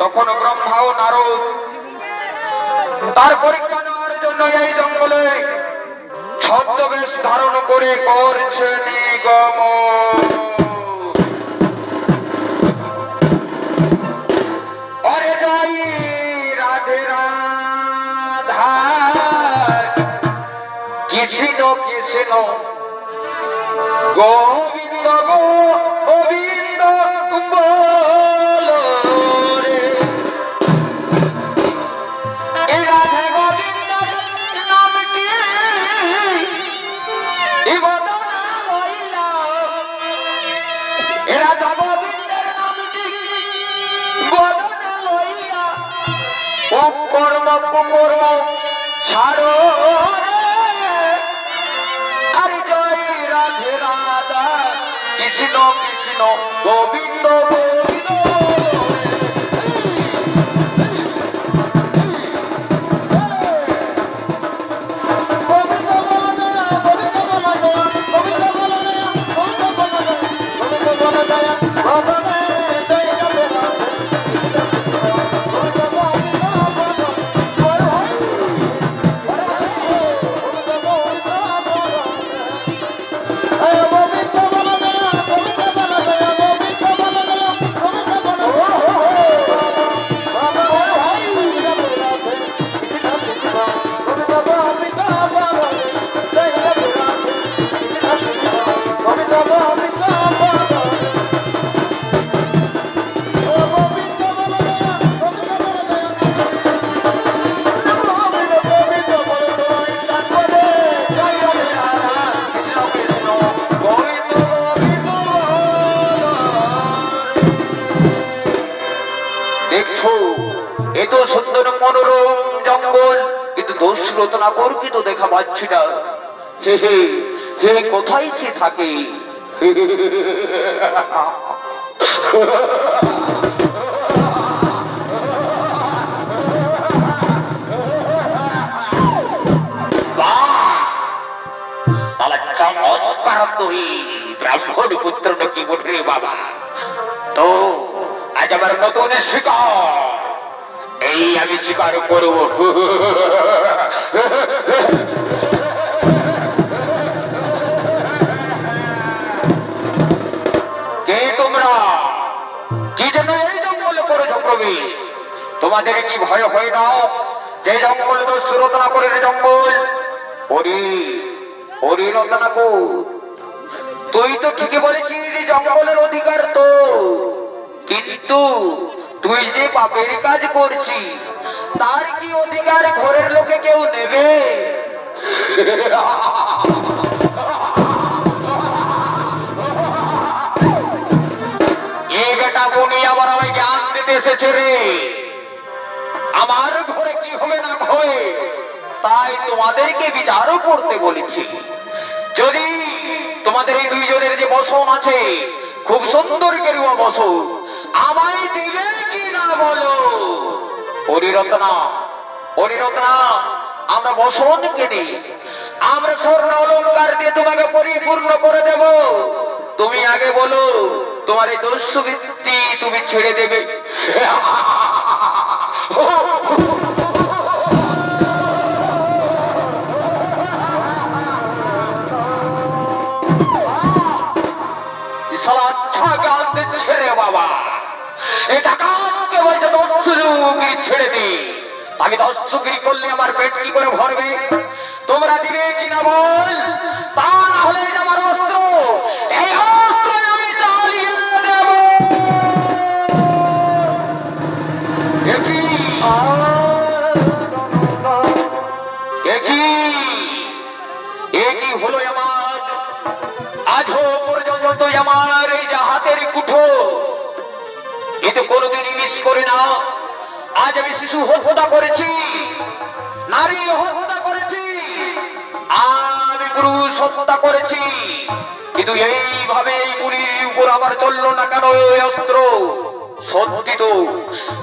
তখন ব্রহ্মা ও নারদ তার পরীক্ষা নেওয়ার জন্য এই জঙ্গলে ছদ্মবেশ ধারণ করে করছে নিগম। অরে যাই রাধে কৃষ্ণ কৃষ্ণ গোবিন্দ গোবিন্দ বলো রে। এই রাধা গোবিন্দ নামটি এই বদনা হইলা, এই রাধা গোবিন্দের নামটি বদনা লইয়া কুকর্ম কুকর্ম ছাড়ো রে। আরে জয় রাধে রাধা কৃষ্ণ কৃষ্ণ গোবিন্দ গোবিন্দ। দেখছো এত সুন্দর মনোরম জঙ্গল, কিন্তু দোষরতনা কর কিন্তু দেখা পাচ্ছি না। হে হে হে, কোথায় সে থাকে? চমৎকার তুই ব্রাহ্মণ পুত্র নাকি বটে বাবা। তো আজ আমার নতুন শিকার, এই আমি শিকার করব। কে তোমরা? কি জন্য এই জঙ্গলে করেছো প্রবেশ? তোমাদের কি ভয় হয় না? যে জঙ্গল তো সুরতনা করে জঙ্গল। ওরে ওরে রতনাকো, তুই তো ঠিকই বলেছিস যে জঙ্গলের অধিকার তো, কিন্তু তুই যে পাপের কাজ করছিস তার কি অধিকার ঘরের লোকে কেউ নেবে? এই বেটা বনি আবার আমায় জ্ঞান দিতে এসেছে রে। আমার ঘরে কি হবে না হবে তাই তোমাদেরকে বিচারও করতে বলেছি। যদি তোমাদের এই দুইজনের যে বসন আছে, খুব সুন্দর গেরুয়া বসন, আমায় দিবে কি না বলো? হরিরত্না হরিরত্না, আমরা বসন কিনি, আমরা স্বর্ণ অলঙ্কার দিয়ে তোমাকে পরিপূর্ণ করে দেব। তুমি আগে বলো তোমার এই দস্যুবৃত্তি তুমি ছেড়ে দেবে? বাবা এই ডাকাতকে বলছে দস্যুগিরি ছেড়ে দি। আমি দস্যুগিরি করলে আমার পেট কি করে ভরবে? তোমরা দিবে কিনা বল, তা না হলে আমার অস্ত্র, এই অস্ত্র আমি চালিয়ে দেব। একই হলো আমার আজও পর্যন্ত আমার এই হাতের কুঠো, এতে কোনোদিনই মিস করে না। আজ আমি শিশু হত্যা করেছি, নারী হত্যা করেছি, আমি পুরুষ হত্যা করেছি, কিন্তু এইভাবে এই মুড়ির উপর আমার চললো না কেন এই অস্ত্র?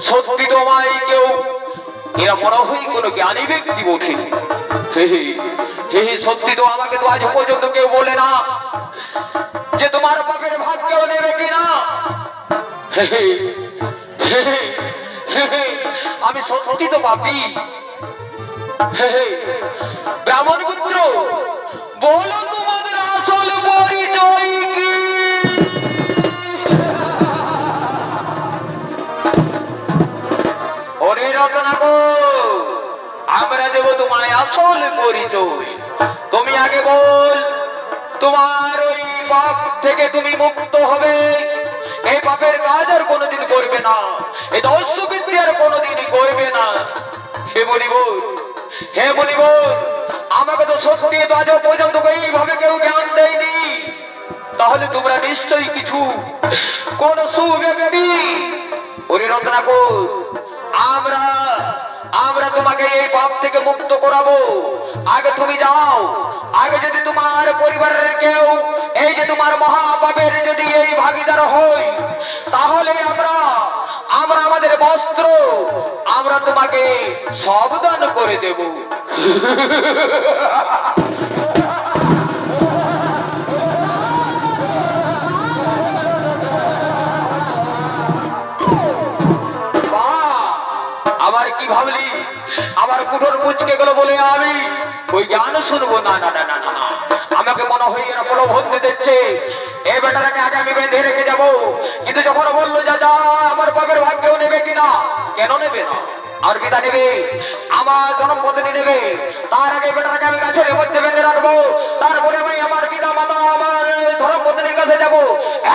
সত্যি তো আমায় কেউ, এরা মনে হয় কোনো জ্ঞানী ব্যক্তি বটে। হে হে, সত্যি তো আমাকে তো আজ পর্যন্ত কেউ বলে না যে তোমার পাপের ভাগ কেউ নেবে কিনা। আমি সত্যি তো পাপি। ব্রাহ্মণ পুত্র, বলো তোমাদের আসল পরিচয় কি? ওরে রত্নাকর, আমরা দেব তোমায় আসল পরিচয়। তুমি আগে বল, তোমার ওই পাপ থেকে তুমি মুক্ত হবে, এই পাপের কাজ আর কোনোদিন করবে না, এই দস্যুবৃত্তি আর কোনোদিনই করবে না। হে মনিবর, হে মনিবর, আমাকে তো সত্যি তো আজও পর্যন্ত এইভাবে কেউ জ্ঞান দেয়নি। তাহলে তোমরা নিশ্চয়ই কিছু কোন সুব্যক্তি। ওরে রত্নাকর, আমরা আমরা তোমাকে এই পাপ থেকে মুক্ত করাবো। আগে তুমি যাও, আগে যদি তোমার পরিবারের কেউ এই যে তোমার মহাপাপের যদি এই ভাগীদার হয়, তাহলে আমরা আমাদের বস্ত্র আমরা তোমাকে সাবধান করে দেব। আবার কি ভাবলি আমার কুঠোর কুচকে গেল বলে আমি ওই জ্ঞান শুনবো? না না না না না, আমাকে মনে হয় এরা প্রলোভন দিচ্ছে। এই বেটাটাকে আগে আমি বেঁধে রেখে যাবো। কিন্তু যখন বললো যা যা আমার পাপের ভাগ্যেও নেবে কিনা, কেন নেবে না? আর পিতা নেবে, আমার জন্মপত্নী নেবে। তার আগে বেটাটাকে আমি গাছের মধ্যে বেঁধে রাখবো, তারপরে আমি আমার পিতা মাতা আমার ধর্মপত্নীর কাছে যাবো।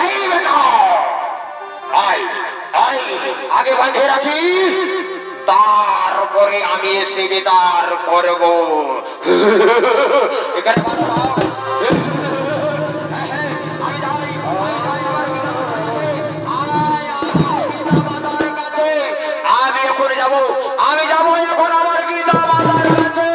এই বেটা আয় আয়, আগে বাঁধে রাখি, তারপরে আমি এসে বিচার করব। এখানে আমি এখন যাব, আমি যাব এখন আমার গীতা মাতার কাছে।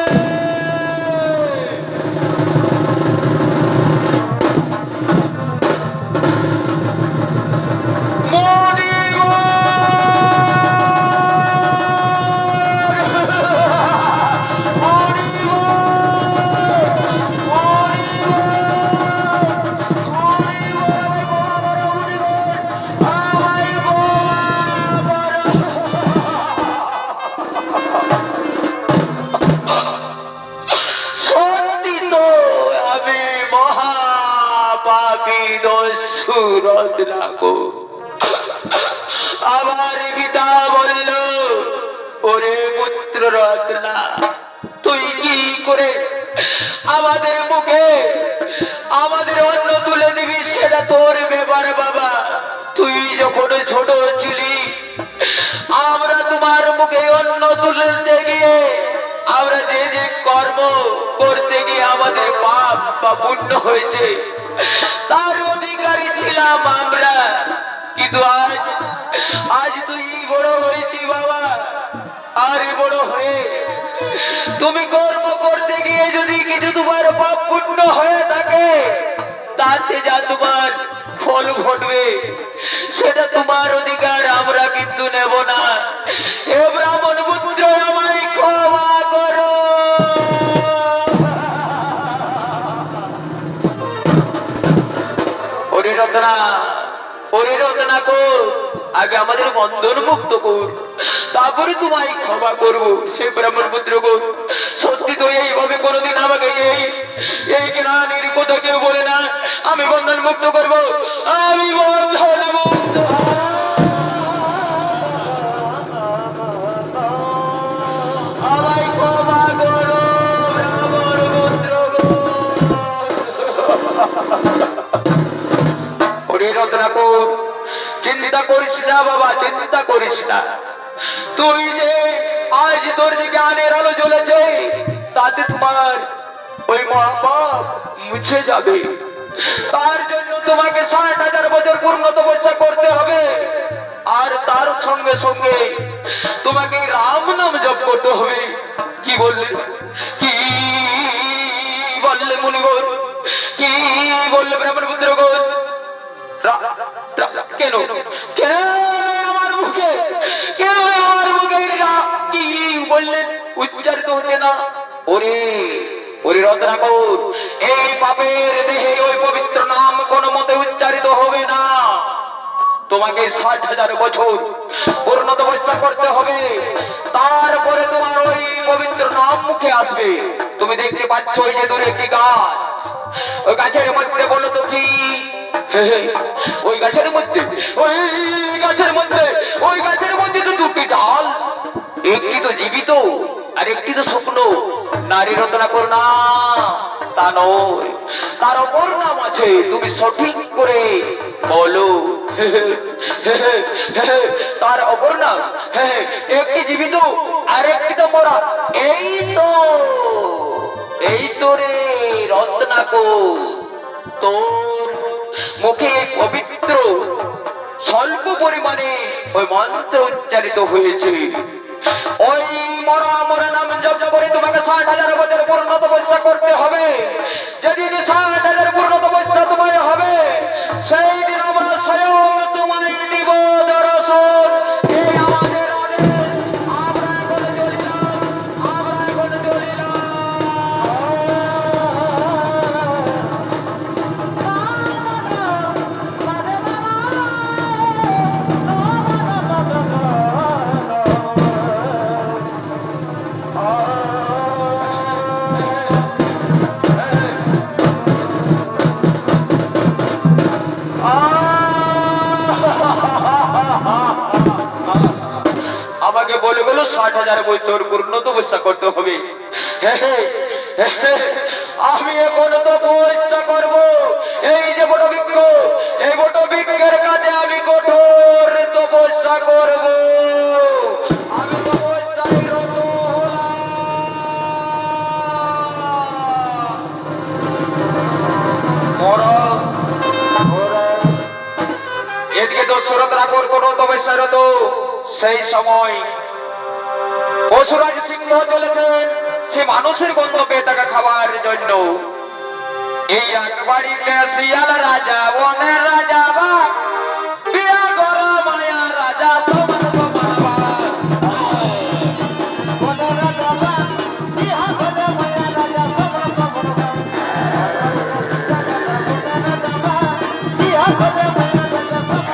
আমার পিতা বলল, ওরে পুত্র রত্না, তুই কি করে আমাদের মুখে আমাদের অন্ন তুলে দিবি সেটা তোর ব্যাপার বাবা। তুই যখন ছোট ছিলি আমরা তোমার মুখে অন্ন তুলতে গিয়ে আমরা যে যে কর্ম করতে গিয়ে আমাদের পাপ বা পুণ্য হয়েছে তার অধিকারী ছিলাম আমরা। কিন্তু আজ তুই বড় হয়েছি বাবা, আর বড় হয়ে তুমি কর্ম করতে গিয়ে যদি কিছু তোমার পাপ পুণ্য হয়ে থাকে, তাতে যা তোমার ফল ঘটবে সেটা তোমার অধিকার আমরা কিন্তু নেব না। হে ব্রাহ্মণ পুত্র, আমায় ক্ষমা করো। ওরে রত্না, ওরে রত্না কর, আগে আমাদের বন্ধন মুক্ত কর, তারপরে তোমায় ক্ষমা করবো। সে ব্রাহ্মণ পুত্র গো, সত্যি তো এইভাবে কোনোদিন আমাকে এই জ্ঞানের কথা কেউ বলে না। আমি বন্ধন মুক্ত করবো, আমি বন্ধন মুক্ত। আমায় ক্ষমা করো ব্রাহ্মণ পুত্র গো। ওরে রত্নাকর, চিন্তা করিস না বাবা, চিন্তা করিস না। তুই যে আজ তোর যে জ্ঞানের আলো জ্বলেছে তাতে তোমার ওই মহাপাপ মুছে যাবে। তার জন্য তোমাকে ৬০,০০০ বছর পূর্ণ তপস্যা করতে হবে, আর তার সঙ্গে সঙ্গে তোমাকে রাম নাম জপ করতে হবে। কি বললে, কি বললে মুনিগণ, কি বললে ব্রাহ্মণ পুত্রগণ? কেন কেন আমার মুখে, কেন আমার মুখে কি বললেন উচ্চারিত হচ্ছে না? ওরে ওরে রত্নাকর, এই পাপের দেহে ওই পবিত্র নাম কোনো মতে উচ্চারিত হবে না। তোমাকে ৬০,০০০ বছর পূর্ণ তপস্যা করতে হবে, তারপরে তোমার ওই পবিত্র নাম মুখে আসবে। তুমি দেখতে পাচ্ছ ওই যে দূরে একটি গাছ, ওই গাছের মধ্যে বলো তো কি? ওই গাছের মধ্যে, ওই গাছের মধ্যে, ওই গাছের মধ্যে তো দুটি ডাল, একটি তো জীবিত আরেকটি তো শুকনো নারী রত্নাকর না, তা নয়, তার অপর নাম আছে, তুমি সঠিক করে বলো। তার অপর নাম একটি জীবিত আর একটি তো মরা। এই তো রে রত্নাকর, তোর মুখে পবিত্র স্বল্প পরিমাণে ওই মন্ত্র উচ্চারিত হয়েছে। ওই মরা মরা নাম জপ করে তোমাকে 60,000 বছর পূর্ণ তপস্যা করতে হবে। যেদিন 60,000 পূর্ণ তপস্যা তোমায় হবে, সেই দিন আমরা স্বয়ং তোমায় দিব দর্শন। এই আমাদের আদেশ, আমরা এখন চলিলাম, আমরা এখন চলিলাম। আমাকে বলে গেল 60,000 বছর পূর্ণ তপস্যা করতে হবে। আমি এখন তপস্যা করব। এই যে বট বৃক্ষ, এই বট বৃক্ষের কাছে আমি কঠোর তপস্যা করব। আমি তপস্যায় রত হলাম। এদিকে দশরথ রাগর কোন তপস্যায় রত। সেই সময় পশুরাজ সিংহ চলেছেন সে মানুষের গন্ধ পেয়ে তাকে খাবার জন্য। এই এক বাড়িতে শিয়াল রাজা, বনের রাজা, বাঘ, বিয়া করা মায়া রাজা, সমান সমান বাঘ। বনের রাজা বাঘ, বিয়া করে মায়া রাজা, সমান সমান বাঘ। বনের রাজা বাঘ, বিয়া করে মায়া রাজা, সমান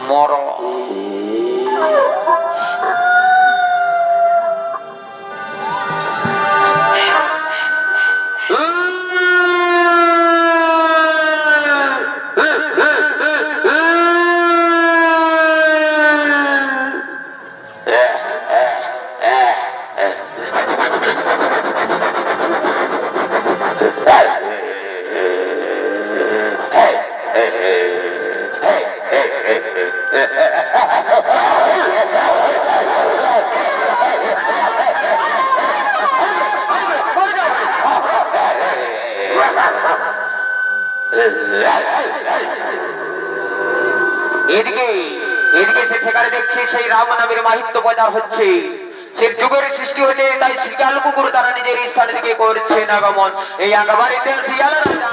মর এদিকে এদিকে সে ঠিকানে দেখছি সেই রাম নামের মাহিত্য প্রচার হচ্ছে, সে যুগের সৃষ্টি হচ্ছে, তাই শ্রীকাল কুকুর তারা নিজের স্থানের দিকে করছেন আগমন। এই আগবাড়িতে শিয়াল রাজা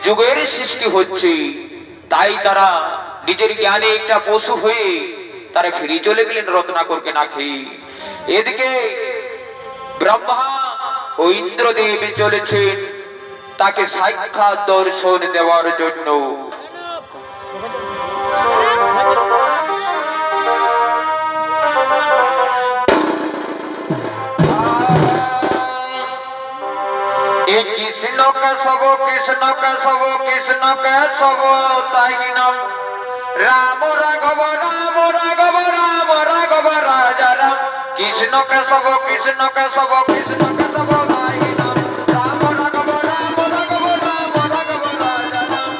যুগের সৃষ্টি হচ্ছে, তাই তারা নিজের জ্ঞানে একটা পশু হয়ে তারা ফিরে চলে গেলেন রত্নাকরকে না খেয়ে। এদিকে ব্রহ্মা ও ইন্দ্রদেব চলেছেন তাকে সাক্ষাৎ দর্শন দেওয়ার জন্য। কৃষ্ণ কেশব কৃষ্ণ কেশব কৃষ্ণ কেশব তাই নাম, রাম রাঘব রাম রাঘব রাম রাঘব রাজা রাম। কৃষ্ণ কেশব কৃষ্ণ কেশব কৃষ্ণ কেশব তাই নাম, রাম রাঘব রাম রাঘব রাম রাঘব রাজা রাম।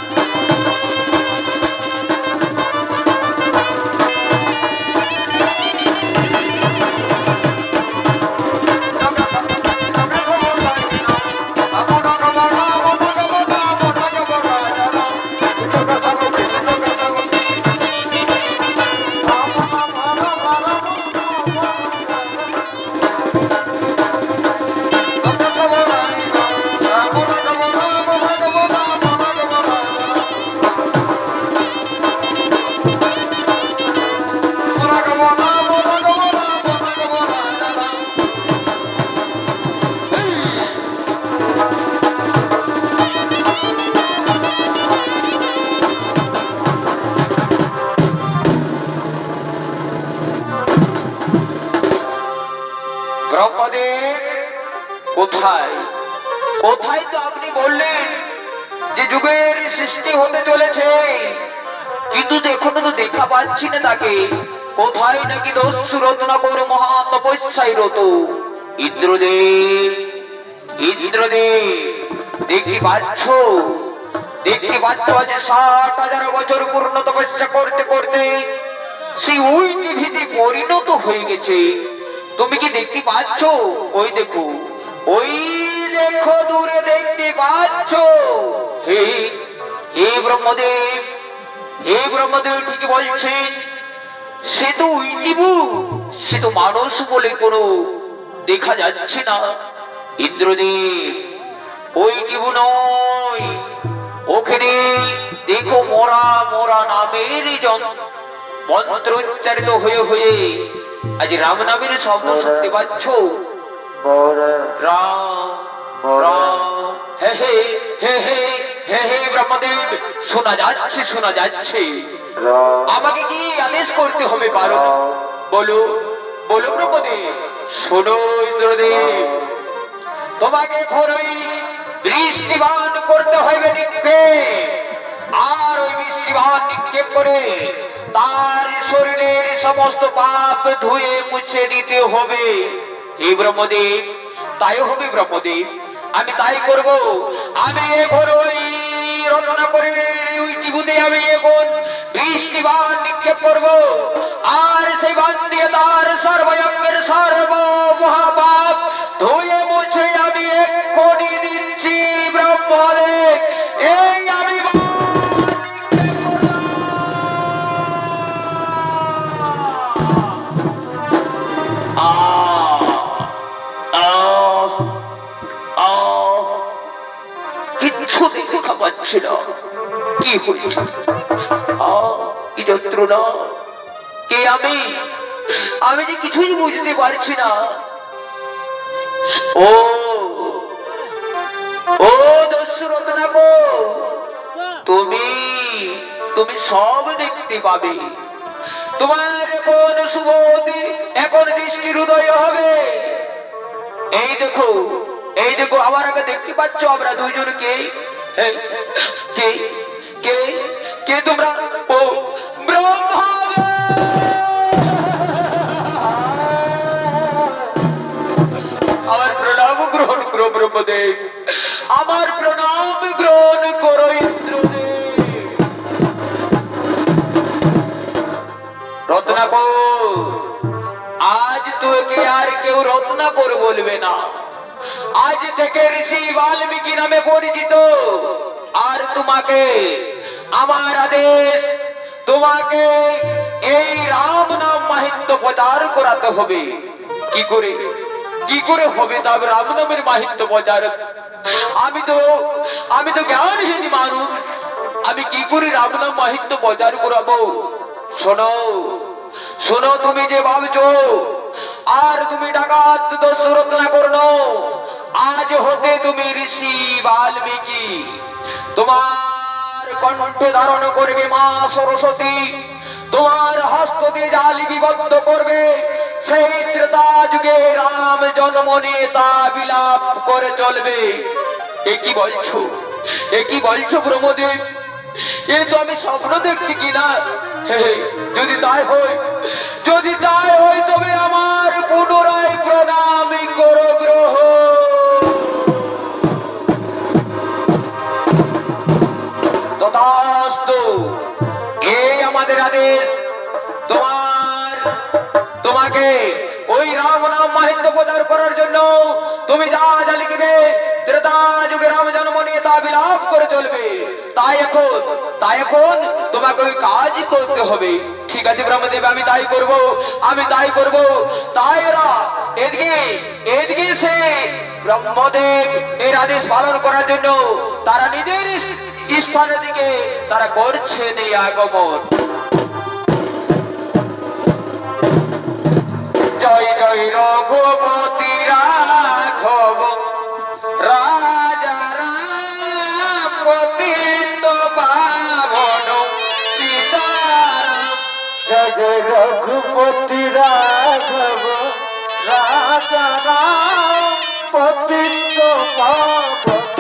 ব্রহ্মদেব কোথায় কোথায় তো আপনি বললেন যে যুগের সৃষ্টি হতে চলেছে, কিন্তু এখনো তো দেখা পাচ্ছি না তাকে। কোথায় নাকি দস্যু রত্নাকর মহা তপস্যায় রত। ইন্দ্রদেব ইন্দ্রদেব দেখতে পাচ্ছ দেখতে পাচ্ছ আজ ৬০,০০০ বছর পূর্ণ তপস্যা করতে করতে সেই ওই টিভিতে পরিণত হয়ে গেছে। তুমি কি দেখতে পাচ্ছ? ওই দেখো, ওই দেখো দূরে দেখতে পাচ্ছ? হে হে ব্রহ্মদেব, হে ব্রহ্মদেব ঠিকই বলছেন, সে তো ওই টিবু, সে তো মানুষ বলে কোনো দেখা যাচ্ছে না। ইন্দ্রদেব ওই টিবু নয়, ওখানে দেখো মরা মরা নামের মন্ত্র উচ্চারিত হয়ে হয়ে আজ রাম নামের শব্দ শুনতে পাচ্ছ। রাম রাম, হে হে হে হে হে হে ব্রহ্মদেব, শোনা যাচ্ছে শোনা যাচ্ছে। আমাকে কি আদেশ করতে হবে পারো? বলো বলো ব্রহ্মদেব। শোনো ইন্দ্রদেব, তোমাকে ঘোরই বৃষ্টিবান করতে হবে নিক্ষেপ। আর ওই বৃষ্টিবান নিক্ষেপ করে তার শরীরের সমস্ত পাপ ধুয়ে মুছে দিতে হবে। এই ব্রহ্মদেব, তাই হবে ব্রহ্মদেব, আমি তাই করব। আমি এখন ওই রত্নাকরের ওই টিপুতে আমি এখন বৃষ্টিবান নিক্ষেপ করব। আর সেই বান দিয়ে তার সর্বয়ঙ্গের সর্ব মহাপাপ ধুয়ে মুছে আমি এক্ষুনি দিচ্ছি ব্রহ্মদেব। এই আমি কিচ্ছু দেখা পাচ্ছি না, কি হয়েছে? কি যন্ত্রণা, কে আমি? আমি যে কিছুই বুঝতে পারছি না। ও ও দশরথ নাগো, তুমি তুমি সব দেখতে পাবে। তোমার এখন শুভ দিন, এখন দৃষ্টির উদয় হবে। এই দেখো এই দেখো, আমার আগে দেখতে পাচ্ছ আমরা দুইজন কে? কে কে কে তোমরা? ও ব্রহ্মা। আমার প্রণাম গ্রহণ করো ব্রহ্মদেব, আমার প্রণাম গ্রহণ করো ইন্দ্রদেব। রত্নাকর, আজ তোকে আর কেউ রত্নাকর বলবে না। আজ থেকে ঋষি বাল্মীকি নামে পরিচিত। আর তোমাকে আমার আদেশ, তোমাকে এই রাম নাম মাহিত্য প্রচার করাতে হবে। কি করে কি করে হবে তবে রাম নামের মাহিত্য প্রচার? আমি তো জ্ঞানহীন মানুষ, আমি কি করে রাম নাম মাহিত্য প্রচার করাবো? শোনো শোনো, তুমি যে ভাবছো আর তুমি ডাকাত দশরথ নাগর নও। আজ হতে তুমি ঋষি বাল্মীকি। তোমার কণ্ঠে ধারণ করবে মা সরস্বতী, তোমার হস্ত দিয়ে জাল বিবদ্ধ করবে। সেই ত্রেতা যুগে রাম জন্ম নিয়ে তা বিলাপ করে চলবে। এ কি বলছো, এ কি বলছো ব্রহ্মদেব? এ তো আমি স্বপ্ন দেখছি কিনা? যদি তাই হয়, যদি তাই হয় তবে আমার পুনরায় প্রণাম করো গ্রহ। তথাস্তু, এই আমাদের আদেশ। তোমাকে ওই রাম নাম মাহিত্য প্রচার করার জন্য তুমি যা যা লিখবে, ত্রেতা যুগে রাম জন্ম নিয়ে তা বিলাপ করে চলবে। তাই এখন তোমাকে ওই কাজ করতে হবে। ঠিক আছে ব্রহ্মদেব, আমি তাই করব, আমি তাই করব। তাই এরা এদিকে সে ব্রহ্মদেব এর আদেশ পালন করার জন্য তারা নিজের স্থানের দিকে তারা করছে এই আগমন। জয় জয় রঘুপতি রাঘব রাজা রাম পতিত পাবন সীতারাম। জয় জয় রঘুপতি রাঘব রাজা রাম পতিত পাবন